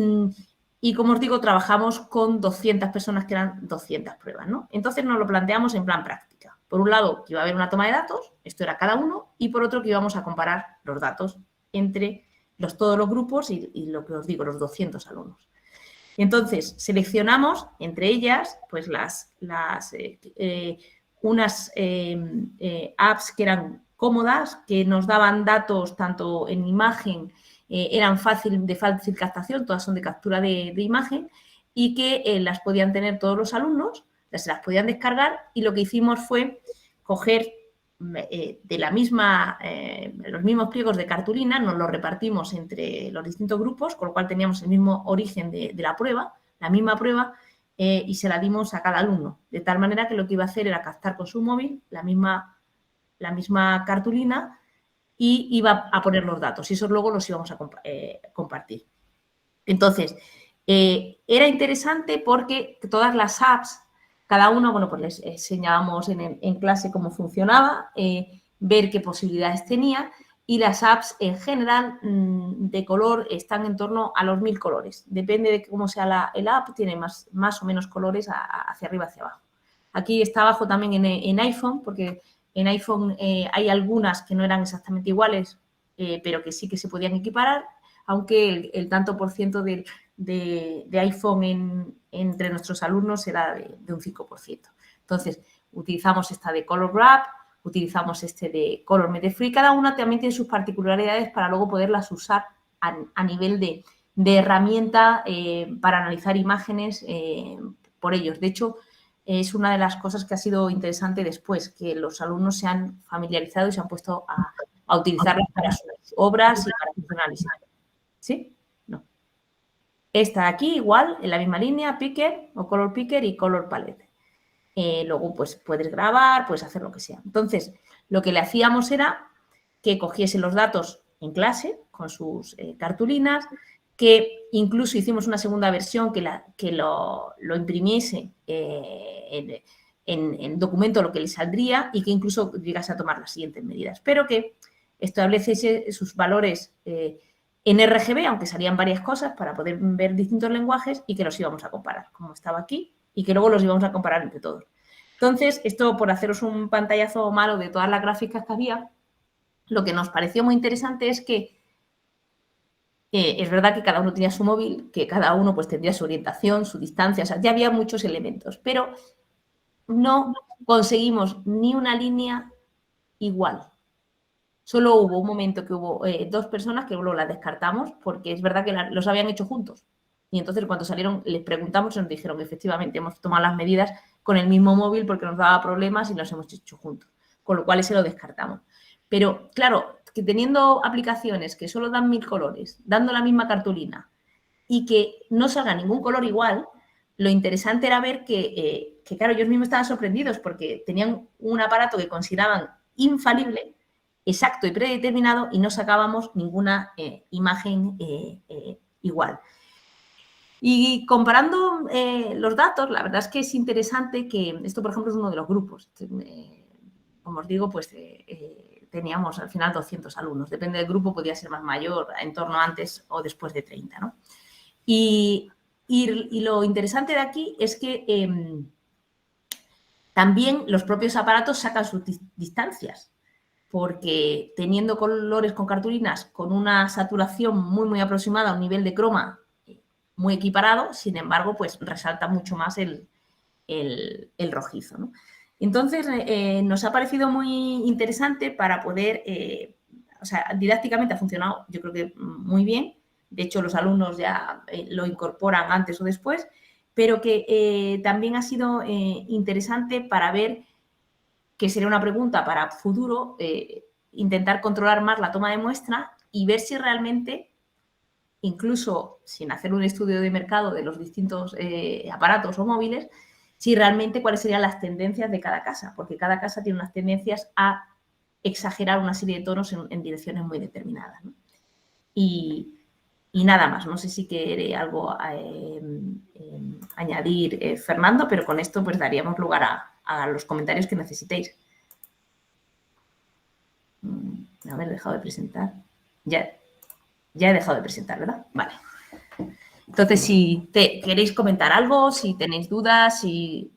como os digo, trabajamos con 200 personas, que eran 200 pruebas, ¿no? Entonces nos lo planteamos en plan práctica. Por un lado, que iba a haber una toma de datos, esto era cada uno, y por otro que íbamos a comparar los datos entre todos los grupos y lo que os digo, los 200 alumnos. Entonces, seleccionamos entre ellas pues unas apps que eran cómodas, que nos daban datos tanto en imagen, eran de fácil captación, todas son de captura de imagen, y que las podían tener todos los alumnos, se las podían descargar, y lo que hicimos fue coger de los mismos pliegos de cartulina, nos los repartimos entre los distintos grupos, con lo cual teníamos el mismo origen de la prueba, la misma prueba, y se la dimos a cada alumno, de tal manera que lo que iba a hacer era captar con su móvil la misma cartulina y iba a poner los datos, y esos luego los íbamos a compartir. Entonces, era interesante porque todas las apps, cada uno, bueno, pues les enseñábamos en clase cómo funcionaba, ver qué posibilidades tenía, y las apps en general de color están en torno a los 1000 colores. Depende de cómo sea el app, tiene más o menos colores hacia arriba, hacia abajo. Aquí está abajo también en iPhone, porque en iPhone hay algunas que no eran exactamente iguales, pero que sí que se podían equiparar, aunque el tanto por ciento de iPhone entre nuestros alumnos era de un 5%. Entonces, utilizamos esta de Color Grab, utilizamos este de Color Mete Free. Cada una también tiene sus particularidades para luego poderlas usar a nivel de herramienta para analizar imágenes por ellos. De hecho, es una de las cosas que ha sido interesante después, que los alumnos se han familiarizado y se han puesto a utilizarlas para sus obras y para sus análisis. ¿Sí? No. Esta de aquí, igual, en la misma línea, Picker o Color Picker y Color Palette. Luego, pues, puedes grabar, puedes hacer lo que sea. Entonces, lo que le hacíamos era que cogiese los datos en clase con sus cartulinas, que incluso hicimos una segunda versión que lo imprimiese en documento lo que le saldría, y que incluso llegase a tomar las siguientes medidas, pero que estableciese sus valores en RGB, aunque salían varias cosas para poder ver distintos lenguajes, y que los íbamos a comparar, como estaba aquí, y que luego los íbamos a comparar entre todos. Entonces, esto, por haceros un pantallazo malo de todas las gráficas que había, lo que nos pareció muy interesante es que es verdad que cada uno tenía su móvil, que cada uno pues tendría su orientación, su distancia, o sea, ya había muchos elementos, pero no conseguimos ni una línea igual. Solo hubo un momento que hubo 2 personas que luego las descartamos, porque es verdad que los habían hecho juntos. Y entonces, cuando salieron, les preguntamos y nos dijeron que efectivamente hemos tomado las medidas con el mismo móvil porque nos daba problemas y los hemos hecho juntos. Con lo cual, ese lo descartamos. Pero, claro, que teniendo aplicaciones que solo dan 1000 colores, dando la misma cartulina, y que no salga ningún color igual, lo interesante era ver que claro, ellos mismos estaban sorprendidos porque tenían un aparato que consideraban infalible, exacto y predeterminado, y no sacábamos ninguna imagen igual. Y comparando los datos, la verdad es que es interesante que esto, por ejemplo, es uno de los grupos. Como os digo, pues teníamos al final 200 alumnos. Depende del grupo, podía ser más mayor, en torno antes o después de 30, ¿no? Y lo interesante de aquí es que también los propios aparatos sacan sus distancias, porque teniendo colores con cartulinas con una saturación muy, muy aproximada a un nivel de croma muy equiparado, sin embargo, pues resalta mucho más el rojizo, ¿no? Entonces, nos ha parecido muy interesante para poder, o sea, didácticamente ha funcionado, yo creo que muy bien. De hecho, los alumnos ya lo incorporan antes o después, pero que también ha sido interesante para ver, que sería una pregunta para futuro, intentar controlar más la toma de muestra y ver si realmente, incluso sin hacer un estudio de mercado de los distintos aparatos o móviles, si realmente cuáles serían las tendencias de cada casa, porque cada casa tiene unas tendencias a exagerar una serie de tonos en direcciones muy determinadas, ¿no? Y nada más, no sé si quiere algo añadir Fernando, pero con esto pues daríamos lugar a los comentarios que necesitéis. Haber dejado de presentar. Ya he dejado de presentar, ¿verdad? Vale. Entonces, si queréis comentar algo, si tenéis dudas, si...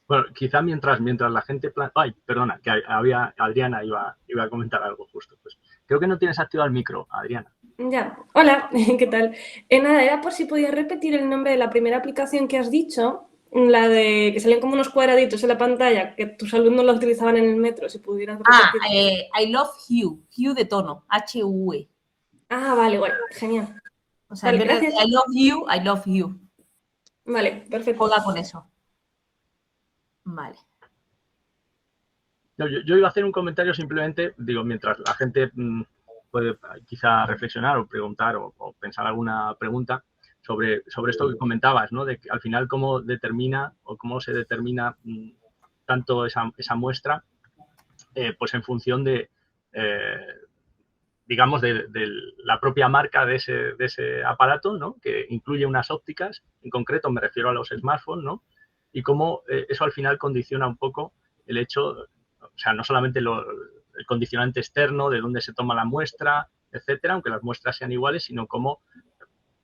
Bueno, quizá mientras la gente... Ay, perdona, que Adriana iba a comentar algo justo. Pues creo que no tienes activado el micro, Adriana. Ya, hola, ¿qué tal? Nada, era por si podías repetir el nombre de la primera aplicación que has dicho, la de que salían como unos cuadraditos en la pantalla, que tus alumnos la utilizaban en el metro, si pudieras repetir. I love Hue, Hue de tono, H-U-E. Ah, vale, bueno, genial. O sea, Vale, en vez de gracias. I love you. Vale, perfecto. Juega con eso. Vale. No, yo iba a hacer un comentario simplemente, digo, mientras la gente puede quizá reflexionar o preguntar o pensar alguna pregunta sobre esto que comentabas, ¿no? De que al final cómo determina o cómo se determina tanto esa muestra, pues en función de, digamos, de la propia marca de ese aparato, ¿no? Que incluye unas ópticas, en concreto me refiero a los smartphones, ¿no? Y cómo eso al final condiciona un poco el hecho, o sea, no solamente el condicionante externo de dónde se toma la muestra, etcétera, aunque las muestras sean iguales, sino cómo,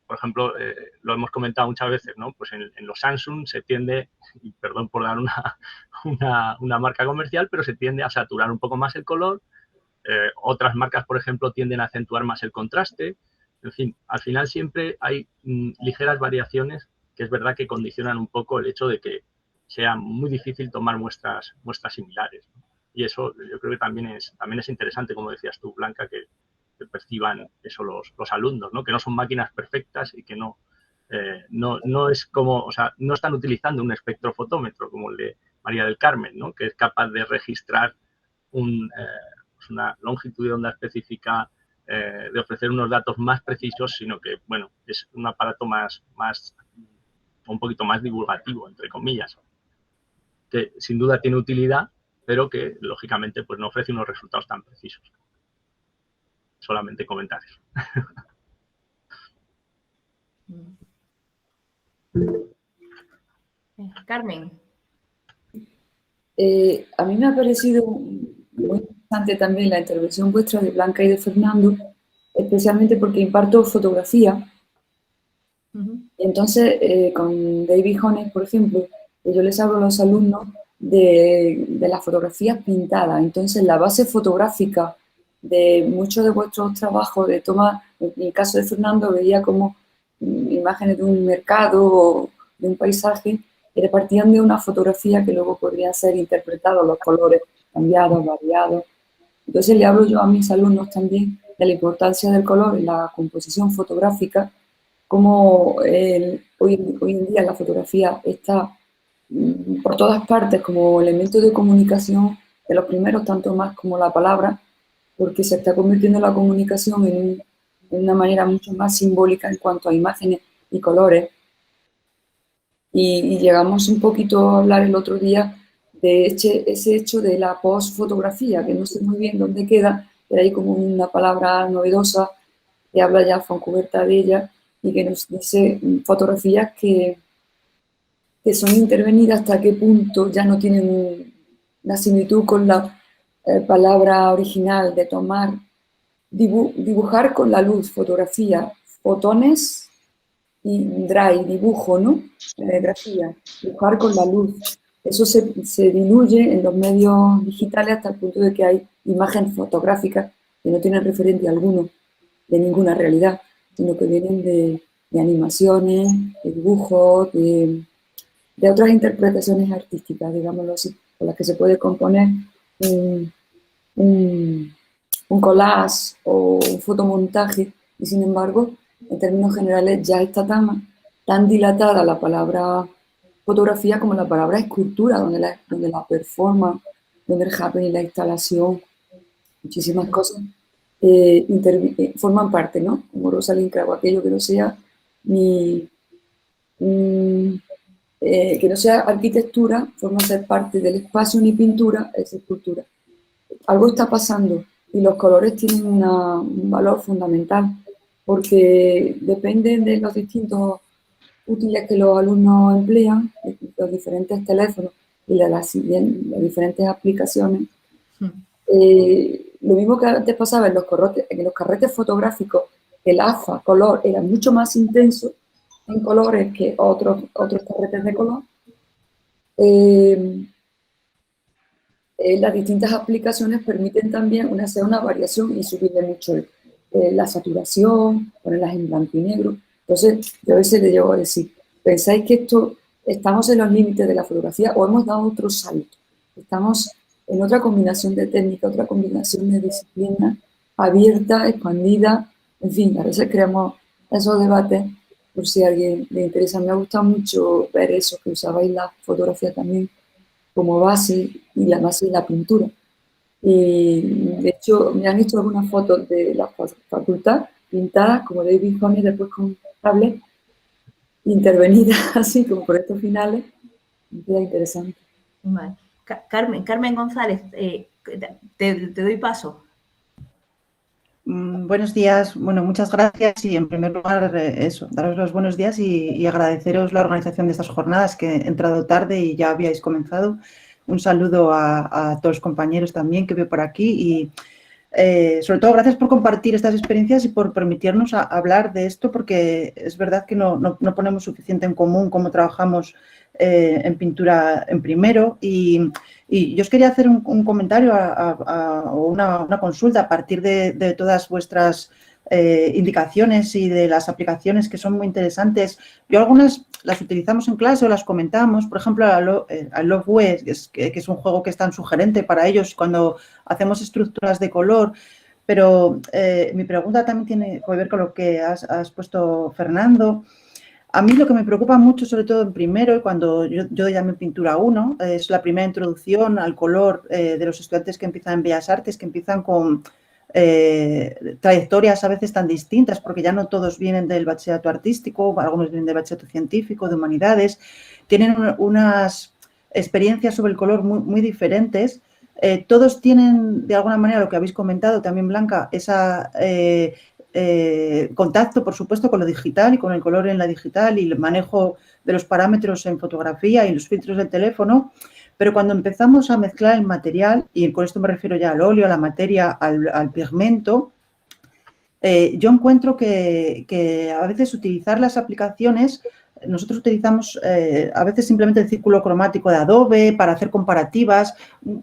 por ejemplo, lo hemos comentado muchas veces, ¿no? Pues en los Samsung se tiende, y perdón por dar una marca comercial, pero se tiende a saturar un poco más el color. Otras marcas, por ejemplo, tienden a acentuar más el contraste. En fin, al final siempre hay ligeras variaciones que es verdad que condicionan un poco el hecho de que sea muy difícil tomar muestras similares, ¿no? Y eso yo creo que también es interesante, como decías tú, Blanca, que perciban eso los alumnos, ¿no? Que no son máquinas perfectas y que no es como, o sea, no están utilizando un espectrofotómetro como el de María del Carmen, ¿no? Que es capaz de registrar una longitud de onda específica, de ofrecer unos datos más precisos, sino que, bueno, es un aparato un poquito más divulgativo, entre comillas, que sin duda tiene utilidad, pero que, lógicamente, pues no ofrece unos resultados tan precisos. Solamente comentarios. Carmen. A mí me ha parecido muy interesante también la intervención vuestra de Blanca y de Fernando, especialmente porque imparto fotografía. Y entonces, con David Jones, por ejemplo, yo les hablo a los alumnos de las fotografías pintadas. Entonces, la base fotográfica de muchos de vuestros trabajos de toma, en el caso de Fernando, veía como imágenes de un mercado o de un paisaje, que partían de una fotografía que luego podrían ser interpretados, los colores cambiados, variados. Entonces, le hablo yo a mis alumnos también de la importancia del color en la composición fotográfica, como hoy en día la fotografía está por todas partes como elemento de comunicación, de los primeros tanto más como la palabra, porque se está convirtiendo la comunicación en una manera mucho más simbólica en cuanto a imágenes y colores. Y llegamos un poquito a hablar el otro día de ese hecho de la postfotografía, que no sé muy bien dónde queda, pero hay como una palabra novedosa que habla ya Foncuberta de ella, y que nos dice fotografías que son intervenidas, hasta qué punto ya no tienen una similitud con la palabra original de tomar, dibujar con la luz, fotografía, fotones y dry, dibujo, ¿no? Grafía, dibujar con la luz. Eso se diluye en los medios digitales hasta el punto de que hay imágenes fotográficas que no tienen referente alguno de ninguna realidad, sino que vienen de animaciones, de dibujos, de otras interpretaciones artísticas, digámoslo así, con las que se puede componer un collage o un fotomontaje, y sin embargo en términos generales, ya está tan dilatada la palabra fotografía como la palabra escultura, donde la performance, donde el happening, la instalación, muchísimas cosas forman parte, ¿no? Como Rosalind Krauss, aquello que no sea que no sea arquitectura, forma ser parte del espacio ni pintura, es escultura. Algo está pasando y los colores tienen un valor fundamental porque dependen de los distintos útiles que los alumnos emplean, los diferentes teléfonos y las diferentes aplicaciones. Lo mismo que antes pasaba en los carretes fotográficos, el AFA, color, era mucho más intenso en colores que otros carretes de color. Las distintas aplicaciones permiten también hacer una variación y subirle mucho la saturación, ponerlas en blanco y negro. Entonces, yo a veces le llevo a decir, ¿pensáis que estamos en los límites de la fotografía o hemos dado otro salto? Estamos en otra combinación de técnica, otra combinación de disciplina, abierta, expandida, en fin, a veces creamos esos debates por si a alguien le interesa. Me ha gustado mucho ver eso, que usabais la fotografía también como base y la base de la pintura. Y de hecho me han hecho algunas fotos de la facultad pintadas como David Hockney después con tablet, intervenidas así como por estos finales. Me queda interesante. Vale. Carmen González, te doy paso. Buenos días. Bueno, muchas gracias y en primer lugar daros los buenos días y agradeceros la organización de estas jornadas, que he entrado tarde y ya habíais comenzado. Un saludo a todos los compañeros también que veo por aquí y sobre todo gracias por compartir estas experiencias y por permitirnos hablar de esto, porque es verdad que no ponemos suficiente en común cómo trabajamos en pintura en primero y yo os quería hacer un comentario o una consulta a partir de todas vuestras indicaciones y de las aplicaciones que son muy interesantes. Yo algunas las utilizamos en clase o las comentamos, por ejemplo, a Love Web, que es un juego que es tan sugerente para ellos cuando hacemos estructuras de color, pero mi pregunta también tiene que ver con lo que has puesto, Fernando. A mí lo que me preocupa mucho, sobre todo en primero, y cuando yo llamé Pintura 1, es la primera introducción al color de los estudiantes que empiezan en Bellas Artes, que empiezan con trayectorias a veces tan distintas, porque ya no todos vienen del bachillerato artístico, algunos vienen del bachillerato científico, de humanidades, tienen unas experiencias sobre el color muy diferentes. Todos tienen, de alguna manera, lo que habéis comentado también, Blanca, esa contacto, por supuesto, con lo digital y con el color en la digital y el manejo de los parámetros en fotografía y los filtros del teléfono, pero cuando empezamos a mezclar el material, y con esto me refiero ya al óleo, a la materia, al pigmento, yo encuentro que a veces utilizar las aplicaciones, nosotros utilizamos a veces simplemente el círculo cromático de Adobe para hacer comparativas,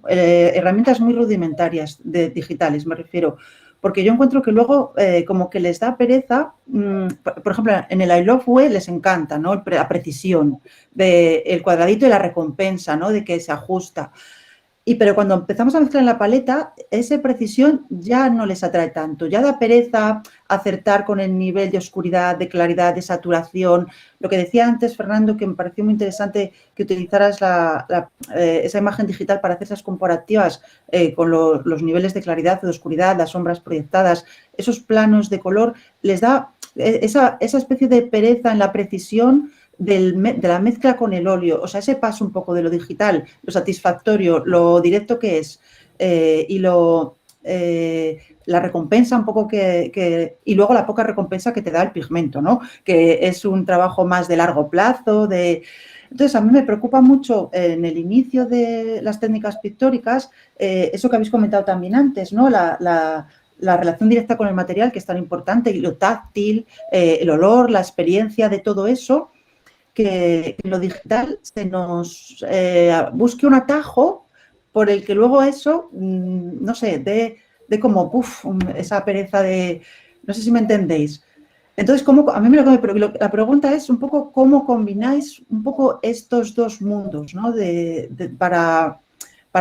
herramientas muy rudimentarias digitales, me refiero. Porque yo encuentro que luego como que les da pereza, por ejemplo, en el I Love Web les encanta, ¿no? La precisión del cuadradito y la recompensa, ¿no? De que se ajusta. Pero cuando empezamos a mezclar en la paleta, esa precisión ya no les atrae tanto, ya da pereza acertar con el nivel de oscuridad, de claridad, de saturación. Lo que decía antes Fernando, que me pareció muy interesante que utilizaras esa imagen digital para hacer esas comparativas con los niveles de claridad o de oscuridad, las sombras proyectadas, esos planos de color, les da esa especie de pereza en la precisión de la mezcla con el óleo, o sea, ese paso un poco de lo digital, lo satisfactorio, lo directo que es y la recompensa un poco y luego la poca recompensa que te da el pigmento, ¿no? Que es un trabajo más de largo plazo, Entonces, a mí me preocupa mucho en el inicio de las técnicas pictóricas eso que habéis comentado también antes, ¿no? La relación directa con el material, que es tan importante, y lo táctil, el olor, la experiencia de todo eso, que en lo digital se nos busque un atajo por el que luego eso, no sé, de como, esa pereza de, no sé si me entendéis. Entonces, a mí la pregunta es un poco cómo combináis un poco estos dos mundos, ¿no? Para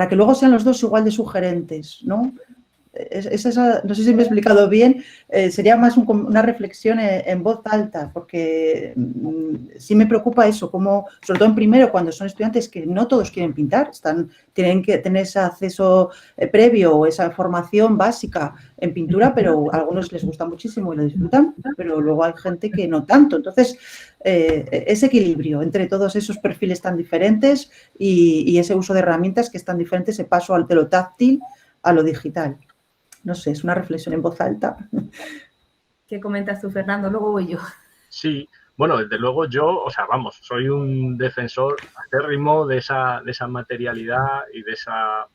que luego sean los dos igual de sugerentes, ¿no? no sé si me he explicado bien, sería más una reflexión en voz alta, porque sí me preocupa eso, como, sobre todo en primero, cuando son estudiantes que no todos quieren pintar, tienen que tener ese acceso previo o esa formación básica en pintura, pero a algunos les gusta muchísimo y lo disfrutan, pero luego hay gente que no tanto. Entonces, ese equilibrio entre todos esos perfiles tan diferentes y ese uso de herramientas que es tan diferente, ese paso de lo táctil a lo digital. No sé, es una reflexión en voz alta. ¿Qué comentas tú, Fernando? Luego voy yo. Sí, bueno, desde luego yo, o sea, vamos, soy un defensor acérrimo de esa materialidad y de esa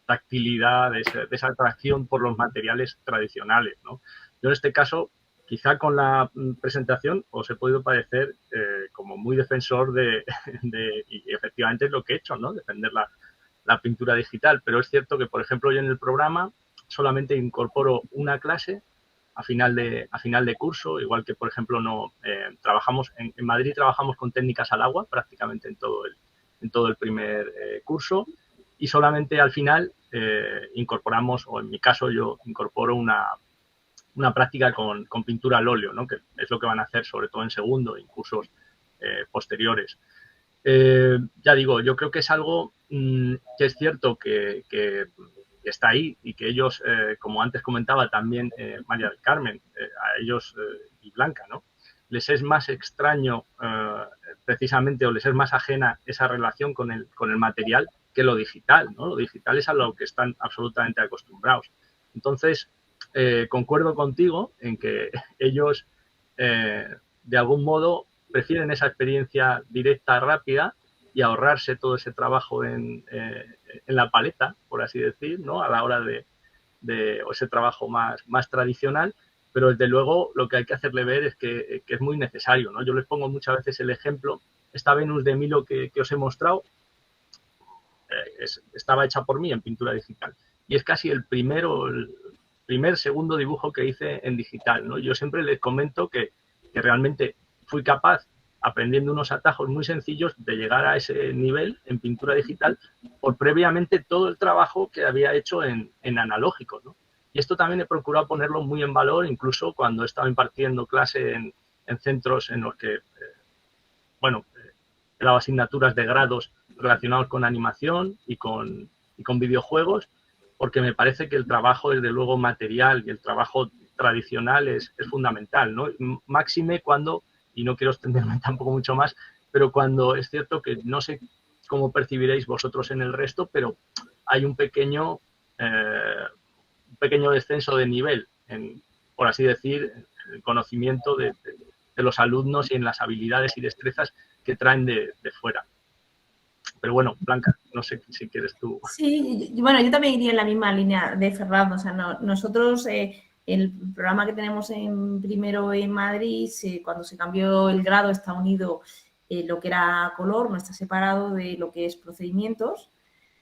tactilidad, de esa atracción por los materiales tradicionales, ¿no? Yo en este caso, quizá con la presentación os he podido parecer como muy defensor y efectivamente es lo que he hecho, ¿no? Defender la pintura digital, pero es cierto que, por ejemplo, yo en el programa solamente incorporo una clase a final de curso, igual que, por ejemplo, en Madrid trabajamos con técnicas al agua prácticamente en todo el primer curso, y solamente al final incorporamos, o en mi caso yo incorporo una práctica con pintura al óleo, ¿no? Que es lo que van a hacer sobre todo en segundo y en cursos posteriores. Ya digo, yo creo que es algo que es cierto que está ahí y que ellos, como antes comentaba también María del Carmen, a ellos y Blanca, ¿no? Les es más extraño precisamente, o les es más ajena esa relación con el material que lo digital, ¿no? Lo digital es a lo que están absolutamente acostumbrados. Entonces, concuerdo contigo en que ellos, de algún modo, prefieren esa experiencia directa, rápida, y ahorrarse todo ese trabajo en la paleta, por así decir, ¿no? A la hora de ese trabajo más tradicional, pero desde luego lo que hay que hacerle ver es que es muy necesario, ¿no? Yo les pongo muchas veces el ejemplo, esta Venus de Milo que os he mostrado, estaba hecha por mí en pintura digital, y es casi el segundo dibujo que hice en digital, ¿no? Yo siempre les comento que realmente fui capaz, aprendiendo unos atajos muy sencillos, de llegar a ese nivel en pintura digital por previamente todo el trabajo que había hecho en analógico, ¿no? Y esto también he procurado ponerlo muy en valor, incluso cuando he estado impartiendo clase en centros en los que, he dado asignaturas de grados relacionados con animación y con videojuegos, porque me parece que el trabajo, desde luego, material y el trabajo tradicional es fundamental, ¿no? Máxime cuando, y no quiero extenderme tampoco mucho más, pero cuando es cierto que no sé cómo percibiréis vosotros en el resto, pero hay un pequeño descenso de nivel, por así decir, en el conocimiento de los alumnos y en las habilidades y destrezas que traen de fuera. Pero bueno, Blanca, no sé si quieres tú. Sí, bueno, yo también iría en la misma línea de Fernando. O sea, nosotros, el programa que tenemos en primero en Madrid, cuando se cambió el grado, está unido lo que era color, no está separado de lo que es procedimientos.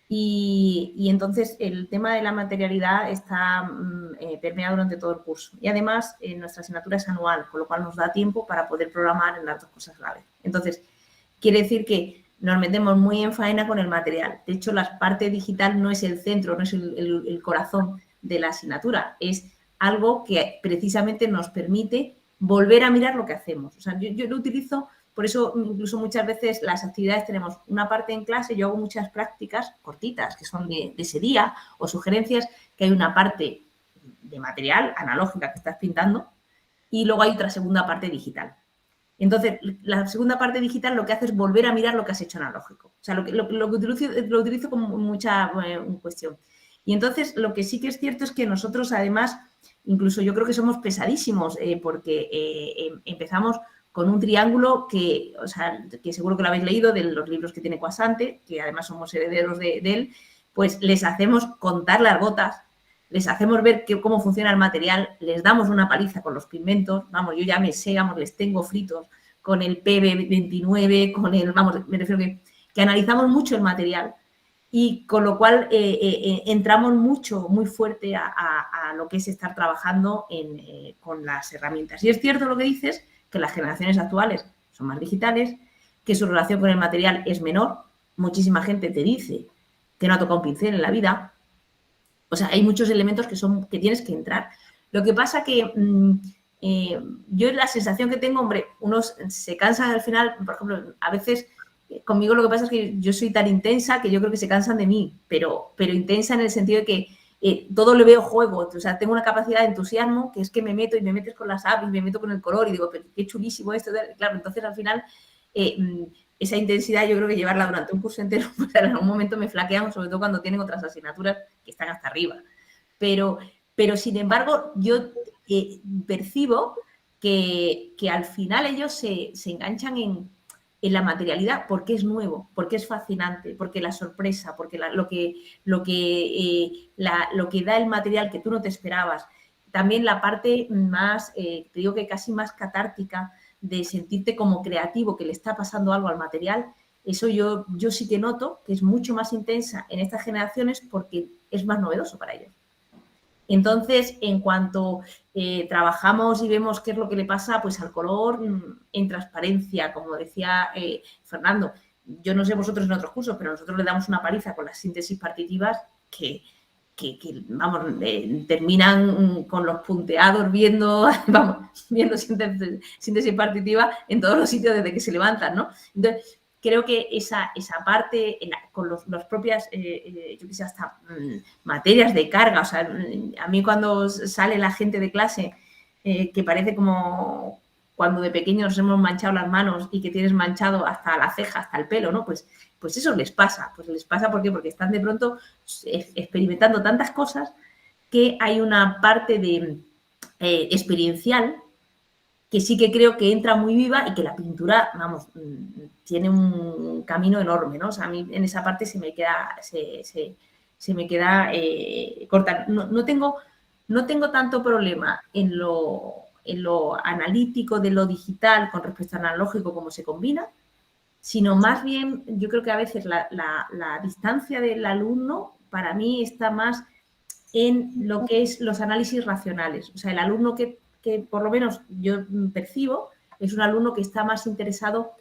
Y entonces el tema de la materialidad está permeado durante todo el curso. Y además nuestra asignatura es anual, con lo cual nos da tiempo para poder programar en las dos cosas a la vez. Entonces, quiere decir que nos metemos muy en faena con el material. De hecho, la parte digital no es el centro, no es el corazón de la asignatura. Es algo que precisamente nos permite volver a mirar lo que hacemos. O sea, yo lo utilizo, por eso incluso muchas veces las actividades tenemos una parte en clase, yo hago muchas prácticas cortitas que son de ese día o sugerencias, que hay una parte de material analógica que estás pintando y luego hay otra segunda parte digital. Entonces, la segunda parte digital lo que hace es volver a mirar lo que has hecho analógico. O sea, lo que utilizo como mucha cuestión. Y entonces, lo que sí que es cierto es que nosotros, además, incluso yo creo que somos pesadísimos porque empezamos con un triángulo que seguro que lo habéis leído de los libros que tiene Coasante, que además somos herederos de él, pues les hacemos contar las gotas, les hacemos ver cómo funciona el material, les damos una paliza con los pigmentos, vamos, yo ya me sé, vamos, les tengo fritos con el PB29, con el, vamos, me refiero que analizamos mucho el material y con lo cual entramos muy fuerte a lo que es estar trabajando con las herramientas. Y es cierto lo que dices, que las generaciones actuales son más digitales, que su relación con el material es menor. Muchísima gente te dice que no ha tocado un pincel en la vida, O sea, hay muchos elementos que tienes que entrar. Lo que pasa que yo la sensación que tengo, hombre, unos se cansan al final, por ejemplo, a veces conmigo lo que pasa es que yo soy tan intensa que yo creo que se cansan de mí, pero intensa en el sentido de que todo le veo juego, o sea, tengo una capacidad de entusiasmo que es que me meto y me metes con las apps y me meto con el color y digo, pero qué chulísimo esto, claro, entonces al final esa intensidad yo creo que llevarla durante un curso entero, pues en algún momento me flaquean, sobre todo cuando tienen otras asignaturas que están hasta arriba, pero sin embargo yo percibo que al final ellos se enganchan en la materialidad porque es nuevo, porque es fascinante, porque la sorpresa, porque lo que da el material que tú no te esperabas. También la parte más, te digo que casi más catártica de sentirte como creativo, que le está pasando algo al material, eso yo sí que noto que es mucho más intensa en estas generaciones porque es más novedoso para ellos. Entonces, en cuanto trabajamos y vemos qué es lo que le pasa pues al color en transparencia, como decía Fernando, yo no sé vosotros en otros cursos, pero nosotros le damos una paliza con las síntesis partitivas que vamos, terminan con los punteados viendo síntesis partitiva en todos los sitios desde que se levantan, ¿no? Entonces, creo que esa parte con las propias, yo qué sé, hasta materias de carga, o sea, a mí cuando sale la gente de clase que parece como cuando de pequeños nos hemos manchado las manos y que tienes manchado hasta la ceja, hasta el pelo, ¿no? Pues eso les pasa. Pues les pasa ¿por qué? Porque están de pronto experimentando tantas cosas que hay una parte de experiencial que sí que creo que entra muy viva y que la pintura, vamos, tiene un camino enorme, ¿no? O sea, a mí en esa parte se me queda corta. No tengo tanto problema en lo analítico de lo digital con respecto al analógico, cómo se combina, sino más bien, yo creo que a veces la distancia del alumno para mí está más en lo que es los análisis racionales. O sea, el alumno que por lo menos yo percibo es un alumno que está más interesado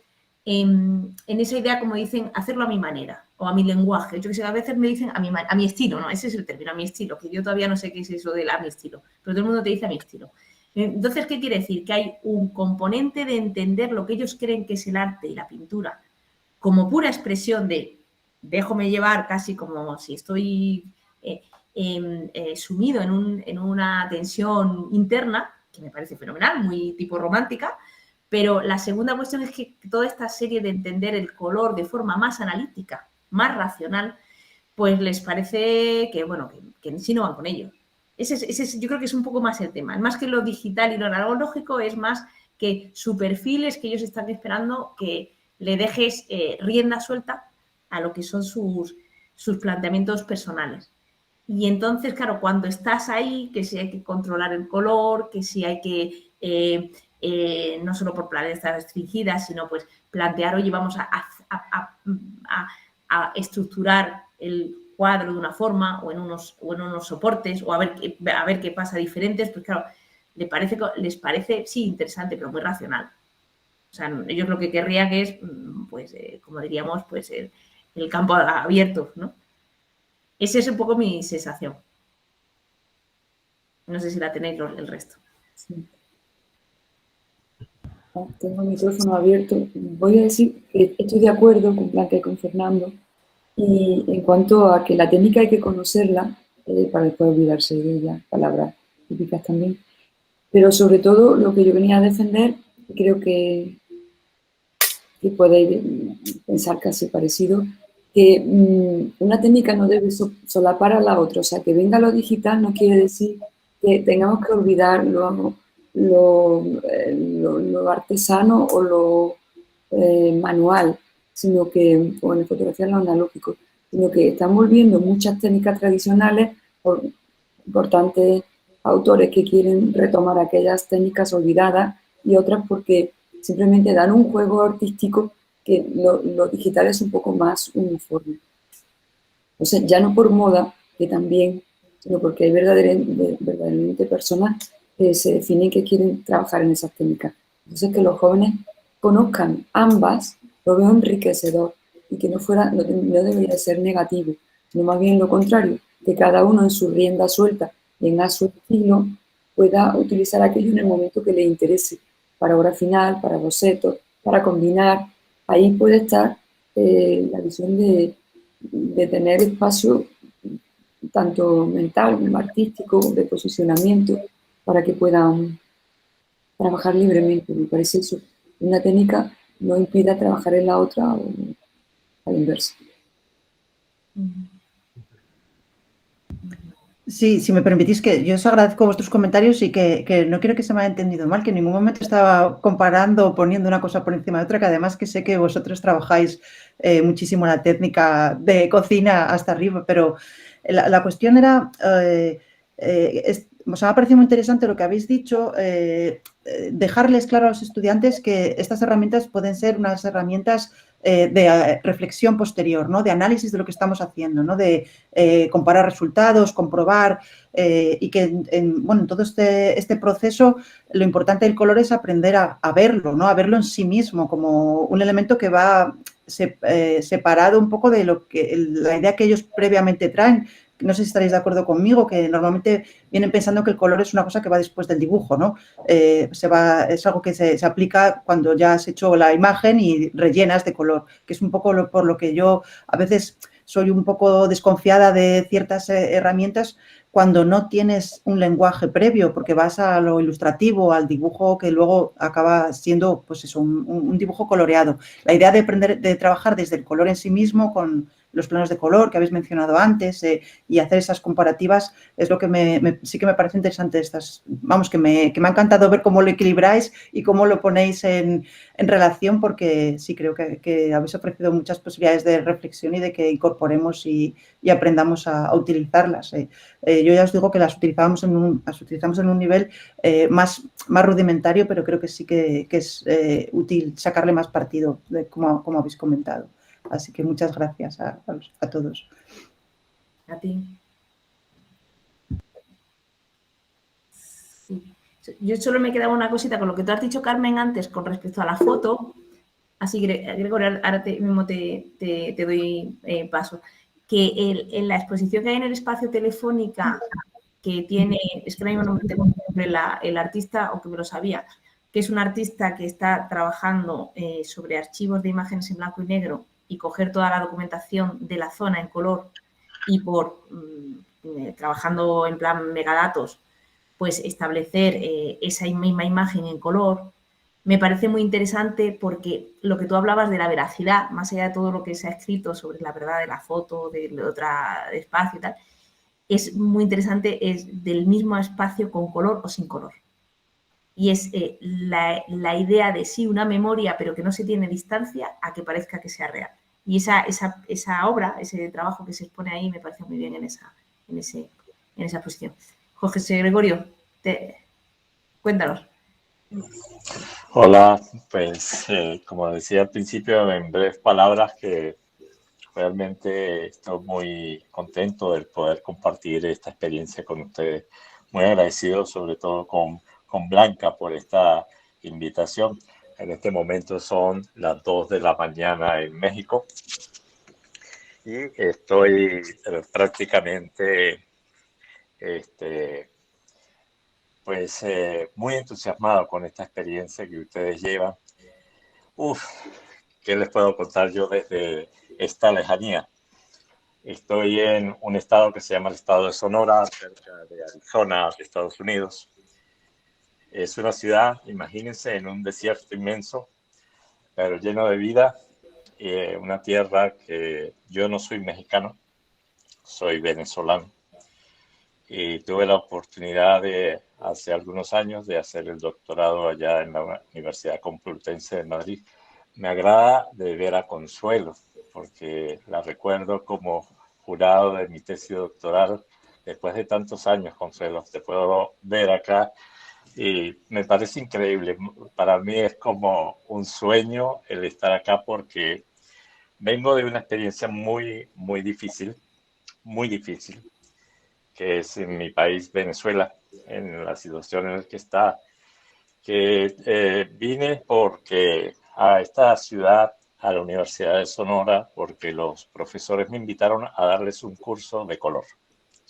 en esa idea, como dicen, hacerlo a mi manera o a mi lenguaje. Yo que sé, a veces me dicen a mi estilo, ¿no? Ese es el término, a mi estilo, que yo todavía no sé qué es eso de a mi estilo, pero todo el mundo te dice a mi estilo. Entonces, ¿qué quiere decir? Que hay un componente de entender lo que ellos creen que es el arte y la pintura como pura expresión de déjome llevar casi como si estoy sumido en una tensión interna, que me parece fenomenal, muy tipo romántica, pero la segunda cuestión es que toda esta serie de entender el color de forma más analítica, más racional, pues les parece que, bueno, que sí no van con ello. Yo creo que es un poco más el tema. Más que lo digital y lo analógico, es más que su perfil es que ellos están esperando que le dejes rienda suelta a lo que son sus planteamientos personales. Y entonces, claro, cuando estás ahí, que si hay que controlar el color, que si hay que, no solo por planetas restringidas, sino pues plantear, oye, vamos a estructurar el cuadro de una forma o en unos soportes o a ver qué pasa diferentes, pues claro, les parece, sí, interesante, pero muy racional. O sea, ellos lo que querrían es, pues, como diríamos, pues el campo abierto, ¿no? Esa es un poco mi sensación. No sé si la tenéis el resto. Sí. Tengo el micrófono abierto. Voy a decir que estoy de acuerdo con Blanca y con Fernando. Y en cuanto a que la técnica hay que conocerla, para después olvidarse de ella, palabras típicas también. Pero sobre todo lo que yo venía a defender, creo que podéis pensar casi parecido, que una técnica no debe solapar a la otra. O sea, que venga lo digital no quiere decir que tengamos que olvidar lo artesano o lo manual, sino que, o en fotografía lo analógico, sino que están volviendo muchas técnicas tradicionales por importantes autores que quieren retomar aquellas técnicas olvidadas y otras porque simplemente dan un juego artístico que lo digital es un poco más uniforme. O sea, ya no por moda, que también, sino porque hay verdaderamente personas que se definen que quieren trabajar en esas técnicas. Entonces, que los jóvenes conozcan ambas, lo veo enriquecedor y que no debería ser negativo, sino más bien lo contrario, que cada uno en su rienda suelta y en su estilo pueda utilizar aquello en el momento que le interese, para obra final, para bocetos, para combinar. Ahí puede estar la visión de tener espacio tanto mental como artístico, de posicionamiento, para que puedan trabajar libremente. Me parece eso. Una técnica no impide trabajar en la otra o al inverso. Sí, si me permitís, que yo os agradezco vuestros comentarios y que no quiero que se me haya entendido mal, que en ningún momento estaba comparando o poniendo una cosa por encima de otra, que además que sé que vosotros trabajáis muchísimo la técnica de cocina hasta arriba, pero la cuestión era, os ha parecido muy interesante lo que habéis dicho, dejarles claro a los estudiantes que estas herramientas pueden ser unas herramientas de reflexión posterior, ¿no? De análisis de lo que estamos haciendo, ¿no? De comparar resultados, comprobar y que en todo este proceso lo importante del color es aprender a verlo, ¿no? A verlo en sí mismo como un elemento que va separado un poco de lo que la idea que ellos previamente traen. No sé si estaréis de acuerdo conmigo, que normalmente vienen pensando que el color es una cosa que va después del dibujo, ¿no? Es algo que se aplica cuando ya has hecho la imagen y rellenas de color, que es un poco por lo que yo a veces soy un poco desconfiada de ciertas herramientas cuando no tienes un lenguaje previo, porque vas a lo ilustrativo, al dibujo que luego acaba siendo, pues eso, un dibujo coloreado. La idea de aprender, de trabajar desde el color en sí mismo, con los planos de color que habéis mencionado antes y hacer esas comparativas es lo que sí que me parece interesante. Vamos, que me ha encantado ver cómo lo equilibráis y cómo lo ponéis en relación, porque sí creo que habéis ofrecido muchas posibilidades de reflexión y de que incorporemos y aprendamos a utilizarlas. Yo ya os digo que las utilizamos en un nivel más rudimentario, pero creo que sí que es útil sacarle más partido, como habéis comentado. Así que muchas gracias a todos. A ti. Sí. Yo solo me quedaba una cosita con lo que tú has dicho, Carmen, antes con respecto a la foto. Así, Gregorio, ahora mismo te doy paso. Que en la exposición que hay en el espacio Telefónica, que tiene, es que ahora mismo no me tengo el artista, aunque me lo sabía, que es un artista que está trabajando sobre archivos de imágenes en blanco y negro y coger toda la documentación de la zona en color y trabajando en plan megadatos, pues establecer esa misma imagen en color. Me parece muy interesante porque lo que tú hablabas de la veracidad, más allá de todo lo que se ha escrito sobre la verdad de la foto, del otro espacio y tal, es muy interesante, es del mismo espacio con color o sin color. Y es la idea de sí, una memoria, pero que no se tiene distancia a que parezca que sea real. Y esa obra, ese trabajo que se expone ahí, me parece muy bien en esa posición. José Gregorio, cuéntanos. Hola, pues como decía al principio, en breves palabras, que realmente estoy muy contento de poder compartir esta experiencia con ustedes. Muy agradecido sobre todo con Blanca por esta invitación. En este momento son las 2 de la mañana en México y estoy prácticamente pues muy entusiasmado con esta experiencia que ustedes llevan. ¿Qué les puedo contar yo desde esta lejanía? Estoy en un estado que se llama el estado de Sonora, cerca de Arizona, de Estados Unidos. Es una ciudad, imagínense, en un desierto inmenso, pero lleno de vida. Una tierra que yo no soy mexicano, soy venezolano. Y tuve la oportunidad hace algunos años de hacer el doctorado allá en la Universidad Complutense de Madrid. Me agrada de ver a Consuelo, porque la recuerdo como jurado de mi tesis doctoral. Después de tantos años, Consuelo, te puedo ver acá y me parece increíble. Para mí es como un sueño el estar acá, porque vengo de una experiencia muy, muy difícil, que es en mi país, Venezuela, en la situación en la que está, que vine porque a esta ciudad, a la Universidad de Sonora, porque los profesores me invitaron a darles un curso de color.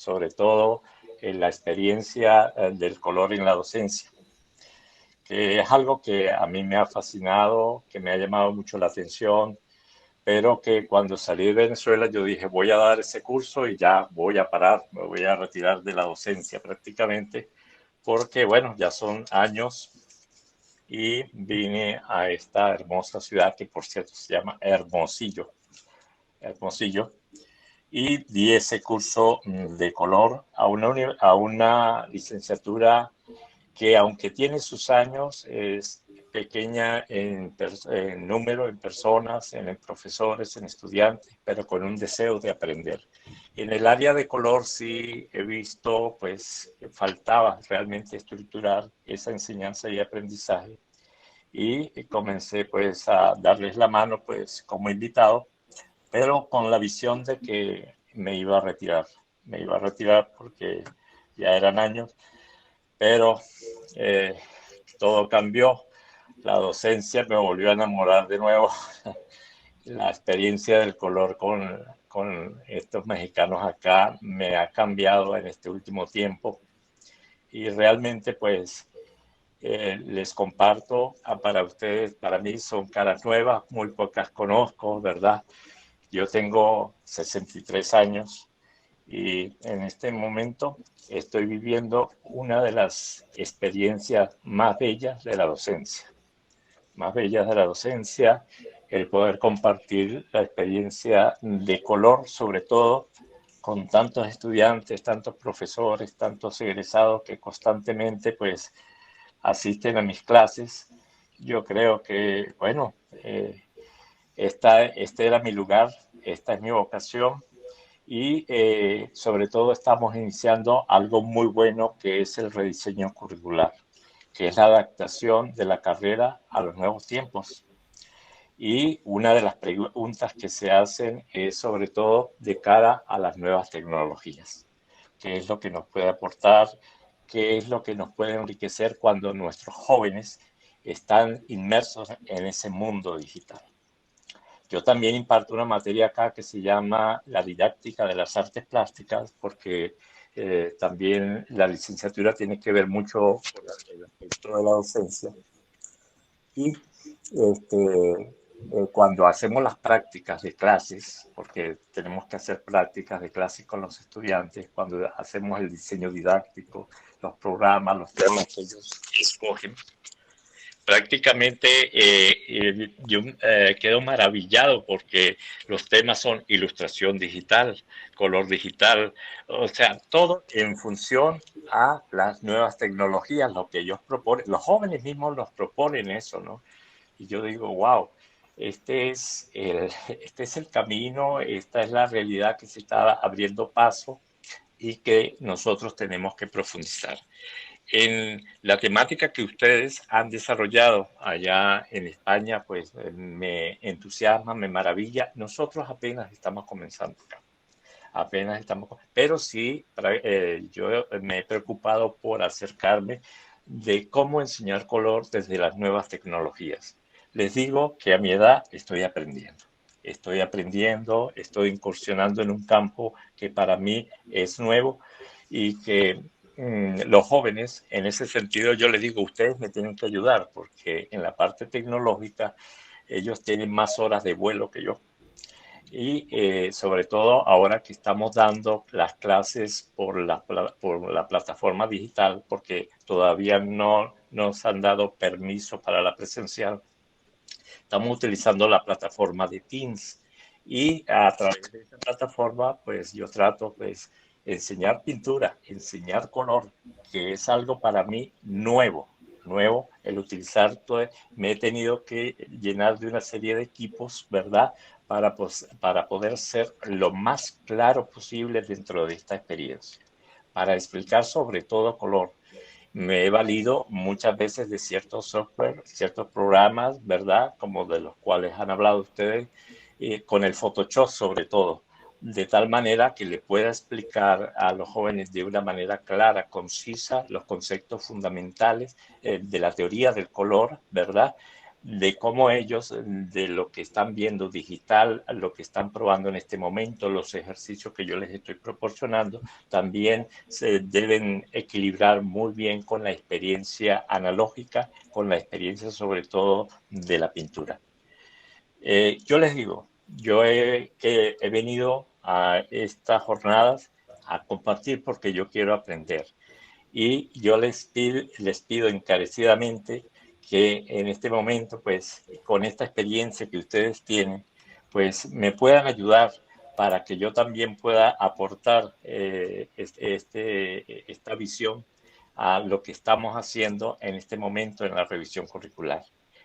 sobre todo la experiencia del color en la docencia, que es algo que a mí me ha fascinado, que me ha llamado mucho la atención, pero que cuando salí de Venezuela yo dije, voy a dar ese curso y ya voy a parar, me voy a retirar de la docencia prácticamente, porque bueno, ya son años y vine a esta hermosa ciudad que por cierto se llama Hermosillo, y di ese curso de color a una licenciatura que aunque tiene sus años, es pequeña en número, en personas, en profesores, en estudiantes, pero con un deseo de aprender. En el área de color sí he visto pues que faltaba realmente estructurar esa enseñanza y aprendizaje, y comencé pues a darles la mano pues como invitado, pero con la visión de que me iba a retirar porque ya eran años, pero todo cambió. La docencia me volvió a enamorar de nuevo. La experiencia del color con estos mexicanos acá me ha cambiado en este último tiempo, y realmente pues les comparto para ustedes, para mí son caras nuevas, muy pocas conozco, ¿verdad? Yo tengo 63 años y en este momento estoy viviendo una de las experiencias más bellas de la docencia. El poder compartir la experiencia de color, sobre todo con tantos estudiantes, tantos profesores, tantos egresados que constantemente pues asisten a mis clases. Yo creo que, bueno, este era mi lugar, esta es mi vocación, y sobre todo estamos iniciando algo muy bueno que es el rediseño curricular, que es la adaptación de la carrera a los nuevos tiempos. Y una de las preguntas que se hacen es sobre todo de cara a las nuevas tecnologías. ¿Qué es lo que nos puede aportar? ¿Qué es lo que nos puede enriquecer cuando nuestros jóvenes están inmersos en ese mundo digital? Yo también imparto una materia acá que se llama la didáctica de las artes plásticas, porque también la licenciatura tiene que ver mucho con el aspecto de la docencia. Y cuando hacemos las prácticas de clases, porque tenemos que hacer prácticas de clases con los estudiantes, cuando hacemos el diseño didáctico, los programas, los temas que ellos escogen, prácticamente yo quedo maravillado porque los temas son ilustración digital, color digital, o sea, todo en función a las nuevas tecnologías, lo que ellos proponen. Los jóvenes mismos nos proponen eso, ¿no? Y yo digo, wow, este es el camino, esta es la realidad que se está abriendo paso y que nosotros tenemos que profundizar. En la temática que ustedes han desarrollado allá en España, pues me entusiasma, me maravilla. Nosotros apenas estamos comenzando acá. Pero sí, yo me he preocupado por acercarme de cómo enseñar color desde las nuevas tecnologías. Les digo que a mi edad estoy aprendiendo, estoy incursionando en un campo que para mí es nuevo y que los jóvenes, en ese sentido, yo les digo, ustedes me tienen que ayudar porque en la parte tecnológica ellos tienen más horas de vuelo que yo. Y sobre todo ahora que estamos dando las clases por la plataforma digital, porque todavía no nos han dado permiso para la presencial, estamos utilizando la plataforma de Teams. Y a través de esta plataforma, pues yo trato, pues, enseñar pintura, enseñar color, que es algo para mí nuevo, el utilizar todo. Me he tenido que llenar de una serie de equipos, ¿verdad? Para poder ser lo más claro posible dentro de esta experiencia, para explicar sobre todo color. Me he valido muchas veces de ciertos software, ciertos programas, ¿verdad? Como de los cuales han hablado ustedes, con el Photoshop sobre todo, de tal manera que le pueda explicar a los jóvenes de una manera clara, concisa, los conceptos fundamentales de la teoría del color, ¿verdad? de cómo ellos, de lo que están viendo digital, lo que están probando en este momento, los ejercicios que yo les estoy proporcionando, también se deben equilibrar muy bien con la experiencia analógica, con la experiencia sobre todo de la pintura. Yo les digo, yo he venido a estas jornadas a compartir porque yo quiero aprender. Y yo les pido encarecidamente que en este momento, pues, con esta experiencia que ustedes tienen, pues, me puedan ayudar para que yo también pueda aportar esta visión a lo que estamos haciendo en este momento en la revisión curricular.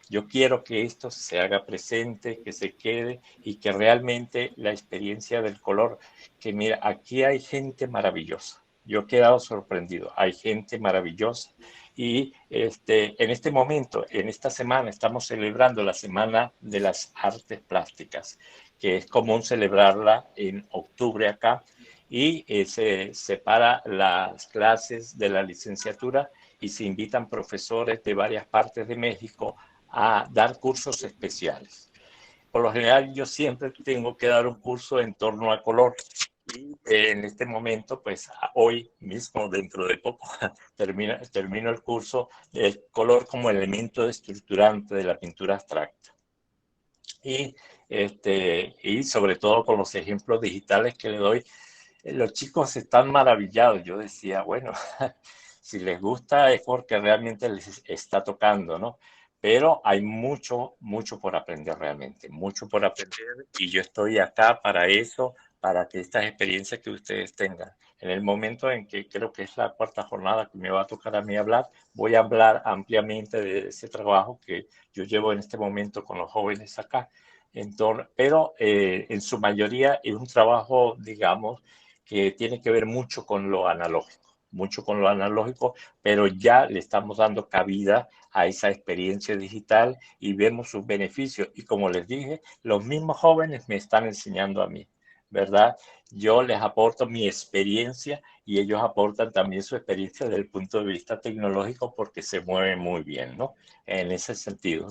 Yo quiero que esto se haga presente, que se quede y que realmente la experiencia del color, que mira, aquí hay gente maravillosa. Yo he quedado sorprendido. Hay gente maravillosa y en este momento, en esta semana, estamos celebrando la Semana de las Artes Plásticas, que es común celebrarla en octubre acá, y se separa las clases de la licenciatura y se invitan profesores de varias partes de México a dar cursos especiales. Por lo general, yo siempre tengo que dar un curso en torno al color. Y en este momento, pues hoy mismo, dentro de poco, termino el curso del color como elemento estructurante de la pintura abstracta. Y sobre todo con los ejemplos digitales que le doy, los chicos están maravillados. Yo decía, bueno, si les gusta es porque realmente les está tocando, ¿no? Pero hay mucho, mucho por aprender realmente, mucho por aprender, y yo estoy acá para eso, para que estas experiencias que ustedes tengan. En el momento en que creo que es la cuarta jornada que me va a tocar a mí hablar, voy a hablar ampliamente de ese trabajo que yo llevo en este momento con los jóvenes acá. Pero en su mayoría es un trabajo, digamos, que tiene que ver mucho con lo analógico, pero ya le estamos dando cabida a esa experiencia digital y vemos sus beneficios. Y como les dije, los mismos jóvenes me están enseñando a mí, ¿verdad? Yo les aporto mi experiencia y ellos aportan también su experiencia desde el punto de vista tecnológico porque se mueven muy bien, ¿no? En ese sentido.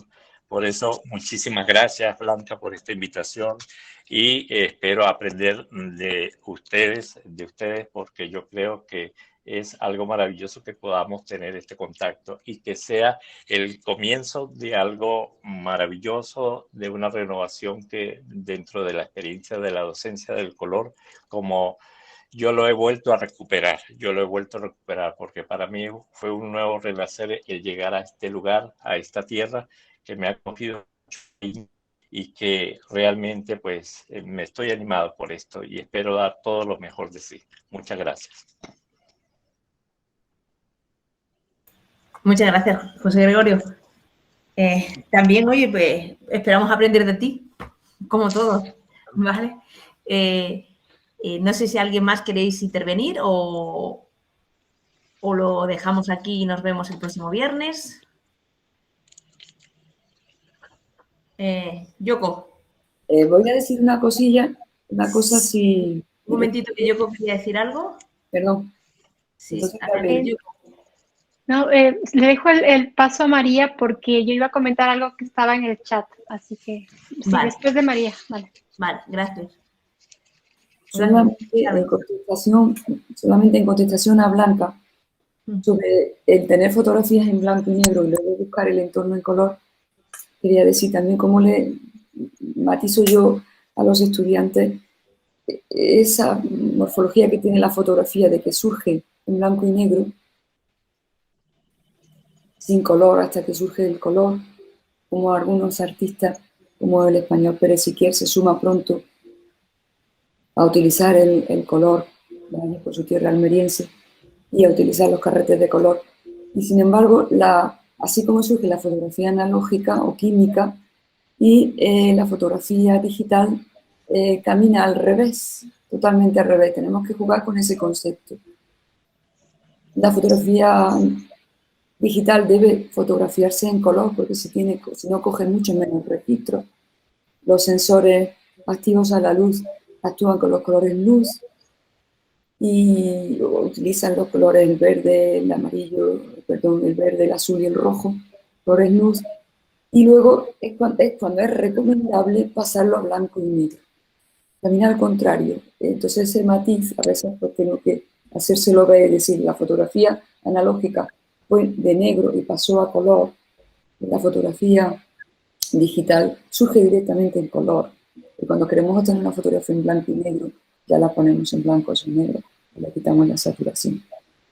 Por eso, muchísimas gracias, Blanca, por esta invitación y espero aprender de ustedes, porque yo creo que es algo maravilloso que podamos tener este contacto y que sea el comienzo de algo maravilloso, de una renovación que dentro de la experiencia de la docencia del color, como yo lo he vuelto a recuperar, porque para mí fue un nuevo renacer el llegar a este lugar, a esta tierra que me ha acogido y que realmente pues me estoy animado por esto y espero dar todo lo mejor de sí. Muchas gracias. Muchas gracias, José Gregorio. También, oye, pues esperamos aprender de ti, como todos, ¿vale? No sé si alguien más queréis intervenir o lo dejamos aquí y nos vemos el próximo viernes. Yoko. Voy a decir una cosilla, una cosa si... Un momentito, que Yoko quería decir algo. Perdón. Sí, no, le dejo el paso a María porque yo iba a comentar algo que estaba en el chat, así que sí, vale. Después de María. Vale, gracias. Solamente en contestación a Blanca sobre el tener fotografías en blanco y negro y luego buscar el entorno en color, quería decir también cómo le matizo yo a los estudiantes esa morfología que tiene la fotografía de que surge en blanco y negro, sin color hasta que surge el color, como algunos artistas, como el español Pérez Siquier, se suma pronto a utilizar el color por su tierra almeriense y a utilizar los carretes de color. Y sin embargo, así como surge la fotografía analógica o química y la fotografía digital camina al revés, totalmente al revés. Tenemos que jugar con ese concepto. La fotografía digital debe fotografiarse en color porque si no coge mucho menos registro. Los sensores activos a la luz actúan con los colores luz y utilizan los colores el verde, el amarillo, perdón, el verde, el azul y el rojo, colores luz, Y luego es cuando es recomendable pasarlo a blanco y negro. También al contrario. Entonces ese matiz a veces pues tengo que hacérselo ver, es decir, la fotografía analógica fue de negro y pasó a color. La fotografía digital surge directamente en color. Y cuando queremos obtener una fotografía en blanco y negro, ya la ponemos en blanco o en negro y le quitamos la saturación.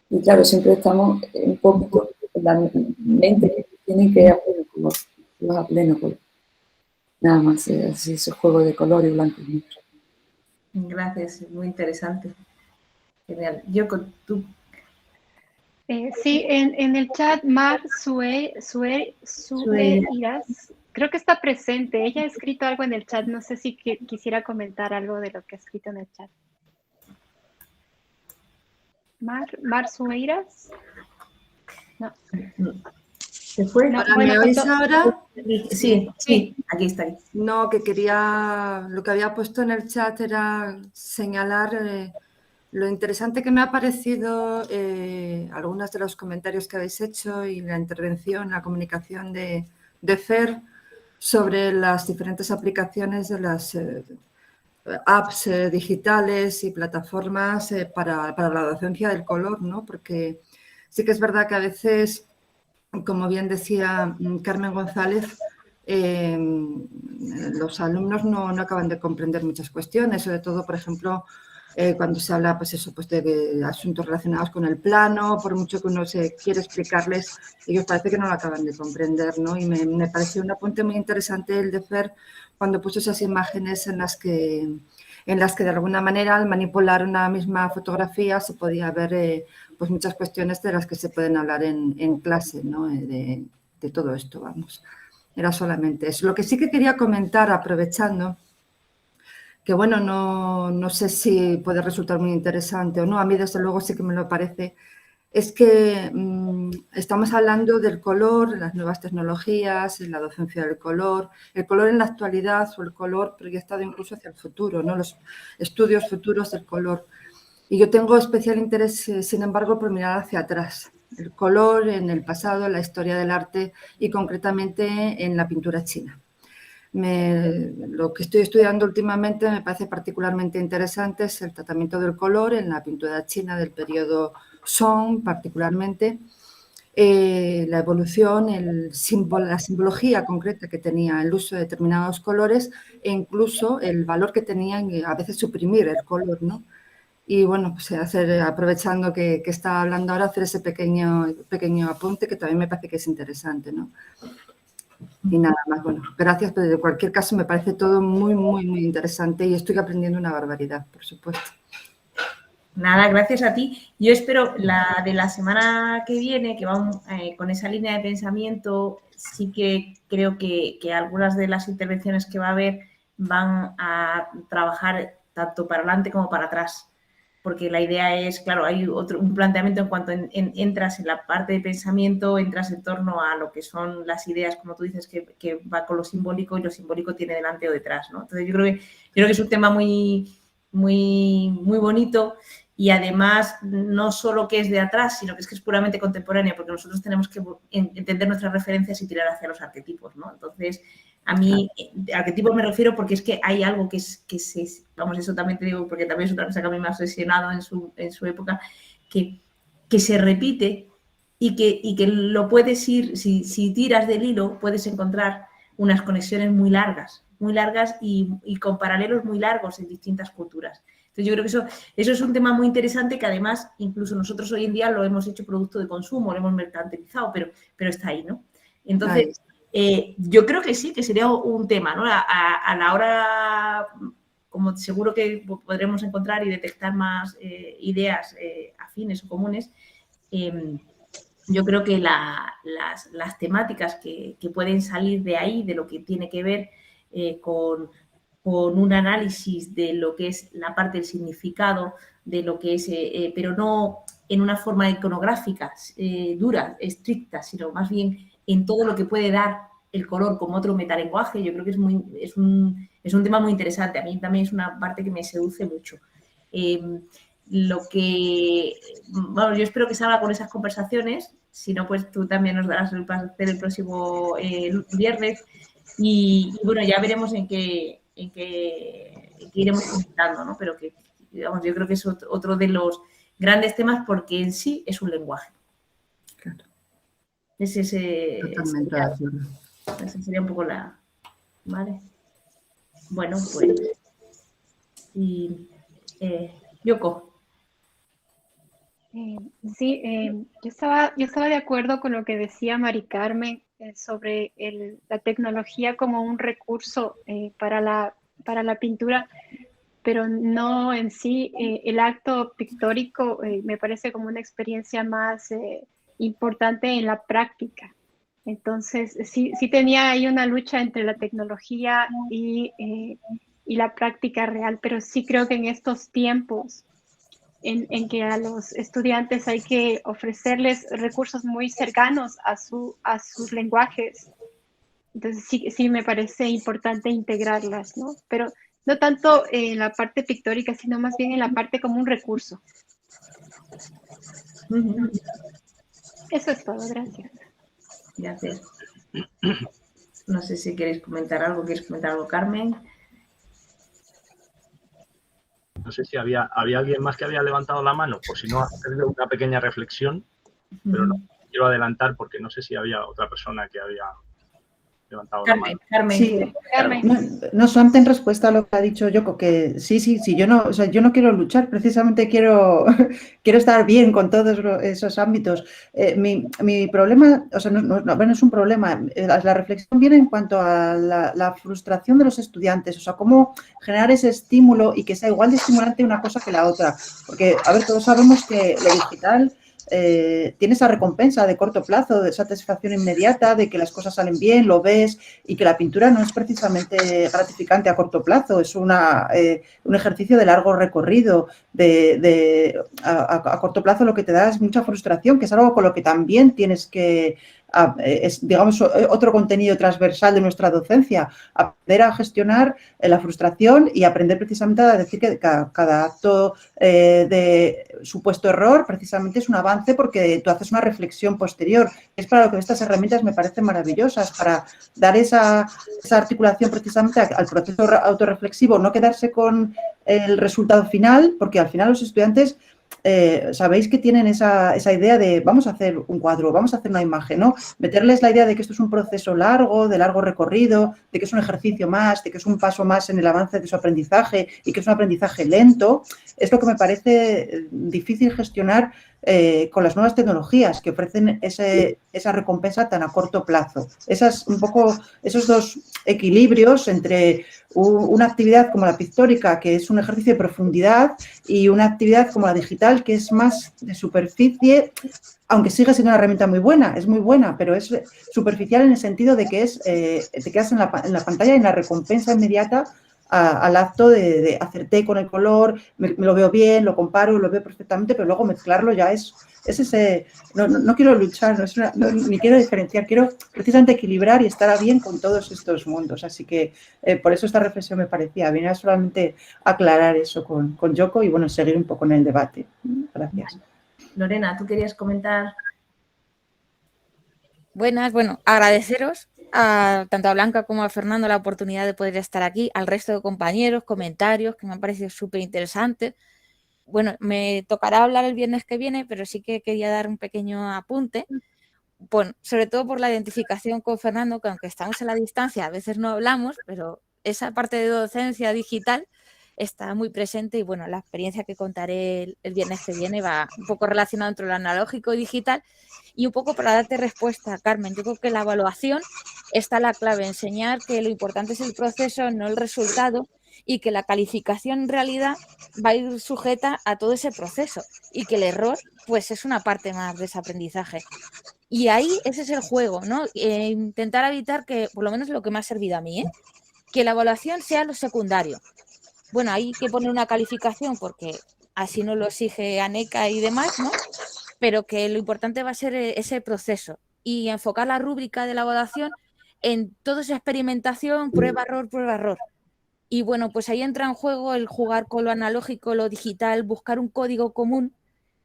Y claro, siempre estamos un poco en la mente que tienen que ir a pleno color, vas a pleno color. Nada más, así ese juego de color y blanco y negro. Gracias, muy interesante. Genial. Yoko, tú. Sí, en el chat Mar Sueiras, creo que está presente. Ella ha escrito algo en el chat, no sé si quisiera comentar algo de lo que ha escrito en el chat. Mar Sueiras. No. ¿Se fue? No, ¿Ahora bueno, me oís ahora? Sí, aquí está. No, que quería, lo que había puesto en el chat era señalar lo interesante que me ha parecido algunos de los comentarios que habéis hecho y la intervención, la comunicación de Fer sobre las diferentes aplicaciones de las apps digitales y plataformas para la docencia del color, ¿no? Porque sí que es verdad que a veces, como bien decía Carmen González, los alumnos no acaban de comprender muchas cuestiones, sobre todo, por ejemplo, cuando se habla pues de asuntos relacionados con el plano, por mucho que uno se quiere explicarles, ellos parece que no lo acaban de comprender, ¿no? Y me pareció un apunte muy interesante el de Fer cuando puso esas imágenes en las que de alguna manera al manipular una misma fotografía se podía ver pues muchas cuestiones de las que se pueden hablar en clase, ¿no? De todo esto, vamos. Era solamente eso. Lo que sí que quería comentar, aprovechando, que bueno, no sé si puede resultar muy interesante o no, a mí desde luego sí que me lo parece, es que estamos hablando del color, las nuevas tecnologías, la docencia del color, el color en la actualidad o el color proyectado incluso hacia el futuro, ¿no? Los estudios futuros del color. Y yo tengo especial interés, sin embargo, por mirar hacia atrás, el color en el pasado, en la historia del arte y concretamente en la pintura china. Lo que estoy estudiando últimamente me parece particularmente interesante es el tratamiento del color en la pintura china del periodo Song, particularmente, la evolución, la simbología concreta que tenía el uso de determinados colores e incluso el valor que tenían a veces suprimir el color, ¿no? Y bueno, pues aprovechando que está hablando ahora, hacer ese pequeño apunte que también me parece que es interesante, ¿no? Y nada más, bueno, gracias, pero de cualquier caso me parece todo muy, muy, muy interesante y estoy aprendiendo una barbaridad, por supuesto. Nada, gracias a ti. Yo espero la de la semana que viene, que vamos con esa línea de pensamiento, sí que creo que algunas de las intervenciones que va a haber van a trabajar tanto para adelante como para atrás. Porque la idea es, claro, hay un planteamiento en cuanto entras en la parte de pensamiento, entras en torno a lo que son las ideas, como tú dices, que va con lo simbólico y lo simbólico tiene delante o detrás, ¿no? Entonces yo creo que es un tema muy, muy, muy bonito y además no solo que es de atrás, sino que es puramente contemporáneo, porque nosotros tenemos que entender nuestras referencias y tirar hacia los arquetipos, ¿no? Entonces, a mí, arquetipos me refiero porque es que hay algo que vamos, eso también te digo, porque también es otra cosa que a mí me ha obsesionado en su época, que se repite y que lo puedes ir, si tiras del hilo, puedes encontrar unas conexiones muy largas y con paralelos muy largos en distintas culturas. Entonces yo creo que eso es un tema muy interesante que además incluso nosotros hoy en día lo hemos hecho producto de consumo, lo hemos mercantilizado, pero está ahí, ¿no? Entonces, yo creo que sí, que sería un tema, ¿no? A la hora, como seguro que podremos encontrar y detectar más ideas afines o comunes, yo creo que las temáticas que pueden salir de ahí, de lo que tiene que ver con un análisis de lo que es la parte del significado, de lo que es, pero no en una forma iconográfica, dura, estricta, sino más bien en todo lo que puede dar el color como otro metalenguaje. Yo creo que es un tema muy interesante. A mí también es una parte que me seduce mucho. Yo espero que salga con esas conversaciones Si no, pues tú también nos darás el placer el próximo viernes. Y bueno, ya veremos en qué iremos comentando, ¿no? Pero que, digamos, yo creo que es otro de los grandes temas porque en sí es un lenguaje. Claro. Ese sería un poco la... ¿Vale? Bueno, pues... Y, Yoko. Sí, yo estaba de acuerdo con lo que decía Mari Carmen sobre la tecnología como un recurso para la pintura, pero no en sí. El acto pictórico me parece como una experiencia más importante en la práctica. Entonces, sí tenía ahí una lucha entre la tecnología y la práctica real, pero sí creo que en estos tiempos en que a los estudiantes hay que ofrecerles recursos muy cercanos a sus lenguajes. Entonces sí me parece importante integrarlas, ¿no? Pero no tanto en la parte pictórica, sino más bien en la parte como un recurso. Eso es todo, gracias. Gracias. No sé si queréis comentar algo. ¿Quieres comentar algo, Carmen? No sé si había alguien más que había levantado la mano, por si no, hacer una pequeña reflexión, pero no quiero adelantar porque no sé si había otra persona que había levantado la mano. Carmen. Sí, no, solamente en respuesta a lo que ha dicho Yoko, que sí, yo no quiero luchar, precisamente quiero estar bien con todos esos ámbitos. Mi problema, o sea, no es un problema, la reflexión viene en cuanto a la frustración de los estudiantes, o sea, cómo generar ese estímulo y que sea igual de estimulante una cosa que la otra. Porque, a ver, todos sabemos que lo digital tiene esa recompensa de corto plazo, de satisfacción inmediata, de que las cosas salen bien, lo ves, y que la pintura no es precisamente gratificante a corto plazo, es un ejercicio de largo recorrido. A corto plazo lo que te da es mucha frustración, que es algo con lo que también tienes que... es, digamos, otro contenido transversal de nuestra docencia, aprender a gestionar la frustración y aprender precisamente a decir que cada acto de supuesto error precisamente es un avance porque tú haces una reflexión posterior. Es para lo que estas herramientas me parecen maravillosas, para dar esa articulación precisamente al proceso autorreflexivo, no quedarse con el resultado final, porque al final los estudiantes... sabéis que tienen esa idea de vamos a hacer un cuadro, vamos a hacer una imagen, ¿no? Meterles la idea de que esto es un proceso largo, de largo recorrido, de que es un ejercicio más, de que es un paso más en el avance de su aprendizaje y que es un aprendizaje lento, es lo que me parece difícil gestionar con las nuevas tecnologías que ofrecen esa recompensa tan a corto plazo. Un poco esos dos equilibrios entre una actividad como la pictórica, que es un ejercicio de profundidad, y una actividad como la digital, que es más de superficie, aunque sigue siendo una herramienta muy buena, es muy buena, pero es superficial en el sentido de que te quedas en la pantalla y en la recompensa inmediata al acto de acerté con el color, me lo veo bien, lo comparo, lo veo perfectamente, pero luego mezclarlo ya es ese... No quiero luchar, ni quiero diferenciar, quiero precisamente equilibrar y estar bien con todos estos mundos. Así que por eso esta reflexión me parecía, venía solamente a aclarar eso con Yoko y bueno, seguir un poco en el debate. Gracias. Lorena, ¿tú querías comentar? Buenas, bueno, agradeceros tanto a Blanca como a Fernando la oportunidad de poder estar aquí, al resto de compañeros, comentarios que me han parecido súper interesantes. Bueno, me tocará hablar el viernes que viene, pero sí que quería dar un pequeño apunte. Bueno, sobre todo por la identificación con Fernando, que aunque estamos en la distancia, a veces no hablamos, pero esa parte de docencia digital está muy presente y bueno, la experiencia que contaré el viernes que viene va un poco relacionada entre lo analógico y digital y un poco para darte respuesta, Carmen. Yo creo que la evaluación está la clave, enseñar que lo importante es el proceso, no el resultado y que la calificación en realidad va a ir sujeta a todo ese proceso y que el error pues es una parte más de ese aprendizaje. Y ahí ese es el juego, ¿no? Intentar evitar que, por lo menos lo que me ha servido a mí, que la evaluación sea lo secundario. Bueno, hay que poner una calificación porque así nos lo exige ANECA y demás, ¿no? Pero que lo importante va a ser ese proceso y enfocar la rúbrica de la evaluación en toda esa experimentación, prueba-error, prueba-error. Y bueno, pues ahí entra en juego el jugar con lo analógico, lo digital, buscar un código común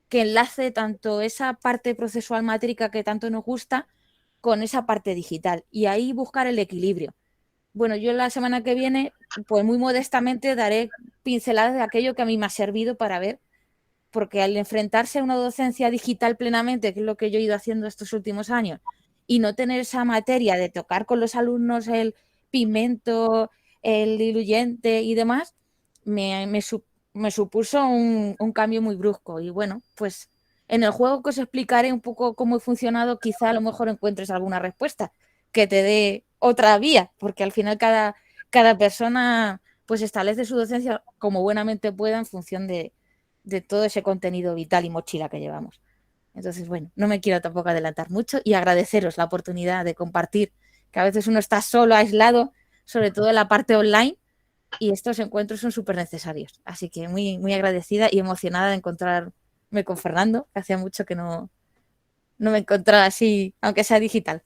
que enlace tanto esa parte procesual mátrica que tanto nos gusta con esa parte digital y ahí buscar el equilibrio. Bueno, yo la semana que viene, pues muy modestamente daré pinceladas de aquello que a mí me ha servido para ver, porque al enfrentarse a una docencia digital plenamente, que es lo que yo he ido haciendo estos últimos años, y no tener esa materia de tocar con los alumnos el pigmento, el diluyente y demás, me supuso un cambio muy brusco. Y bueno, pues en el juego que os explicaré un poco cómo he funcionado, quizá a lo mejor encuentres alguna respuesta que te dé otra vía, porque al final cada persona pues establece su docencia como buenamente pueda en función de todo ese contenido vital y mochila que llevamos. Entonces, bueno, no me quiero tampoco adelantar mucho y agradeceros la oportunidad de compartir, que a veces uno está solo, aislado, sobre todo en la parte online, y estos encuentros son súper necesarios. Así que muy, muy agradecida y emocionada de encontrarme con Fernando, que hacía mucho que no me encontraba así, aunque sea digital.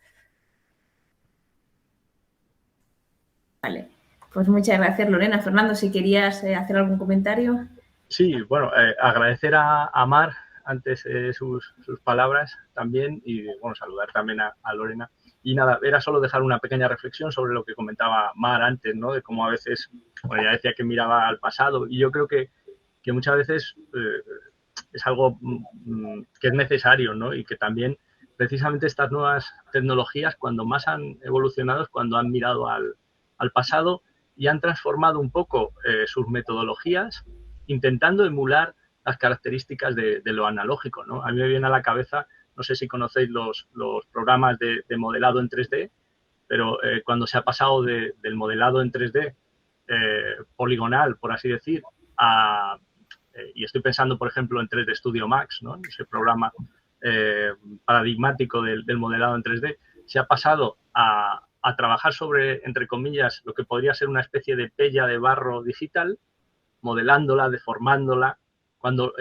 Vale, pues muchas gracias, Lorena. Fernando, si querías hacer algún comentario. Sí, bueno, agradecer a Mar antes sus palabras también y, bueno, saludar también a Lorena. Y nada, era solo dejar una pequeña reflexión sobre lo que comentaba Mar antes, ¿no? De cómo a veces, bueno, ella decía que miraba al pasado y yo creo que muchas veces es algo que es necesario, ¿no? Y que también precisamente estas nuevas tecnologías, cuando más han evolucionado, es cuando han mirado al pasado y han transformado un poco sus metodologías, intentando emular las características de lo analógico, ¿no? A mí me viene a la cabeza, no sé si conocéis los programas de modelado en 3D, pero cuando se ha pasado del modelado en 3D poligonal, por así decir, y estoy pensando, por ejemplo, en 3D Studio Max, ¿no? Ese programa paradigmático del modelado en 3D, se ha pasado a trabajar sobre, entre comillas, lo que podría ser una especie de pella de barro digital, modelándola, deformándola. Cuando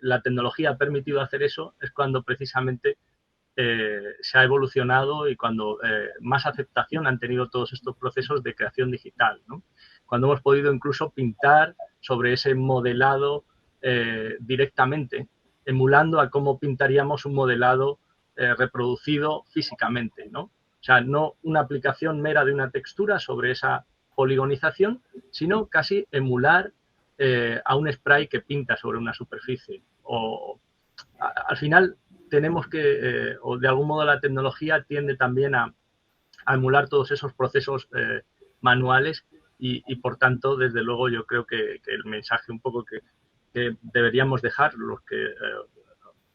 la tecnología ha permitido hacer eso, es cuando precisamente se ha evolucionado y cuando más aceptación han tenido todos estos procesos de creación digital, ¿no? Cuando hemos podido incluso pintar sobre ese modelado directamente, emulando a cómo pintaríamos un modelado reproducido físicamente, ¿no? O sea, no una aplicación mera de una textura sobre esa poligonización, sino casi emular a un spray que pinta sobre una superficie. O al final tenemos que, o de algún modo la tecnología tiende también a emular todos esos procesos manuales y por tanto, desde luego, yo creo que el mensaje un poco que deberíamos dejar los que,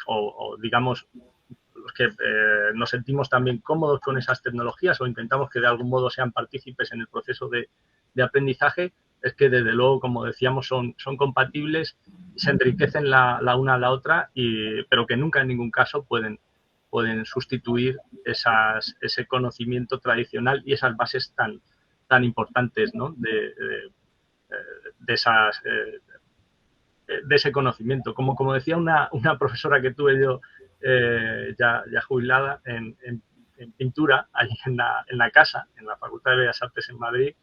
o digamos, los que nos sentimos también cómodos con esas tecnologías o intentamos que de algún modo sean partícipes en el proceso de aprendizaje, es que desde luego, como decíamos, son compatibles, se enriquecen la una a la otra, pero que nunca en ningún caso pueden sustituir ese conocimiento tradicional y esas bases tan importantes, ¿no? de ese conocimiento. Como decía una profesora que tuve yo ya jubilada en pintura, allí en la casa, en la Facultad de Bellas Artes en Madrid,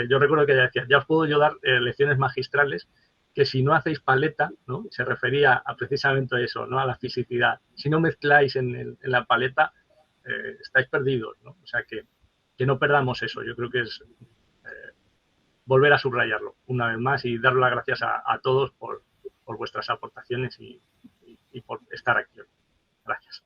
yo recuerdo que ella decía, ya os puedo yo dar lecciones magistrales, que si no hacéis paleta, ¿no? Se refería precisamente a eso, ¿no? A la fisicidad. Si no mezcláis en la paleta, estáis perdidos, ¿no? O sea, que no perdamos eso. Yo creo que es volver a subrayarlo una vez más y dar las gracias a todos por vuestras aportaciones y por estar aquí hoy. Gracias.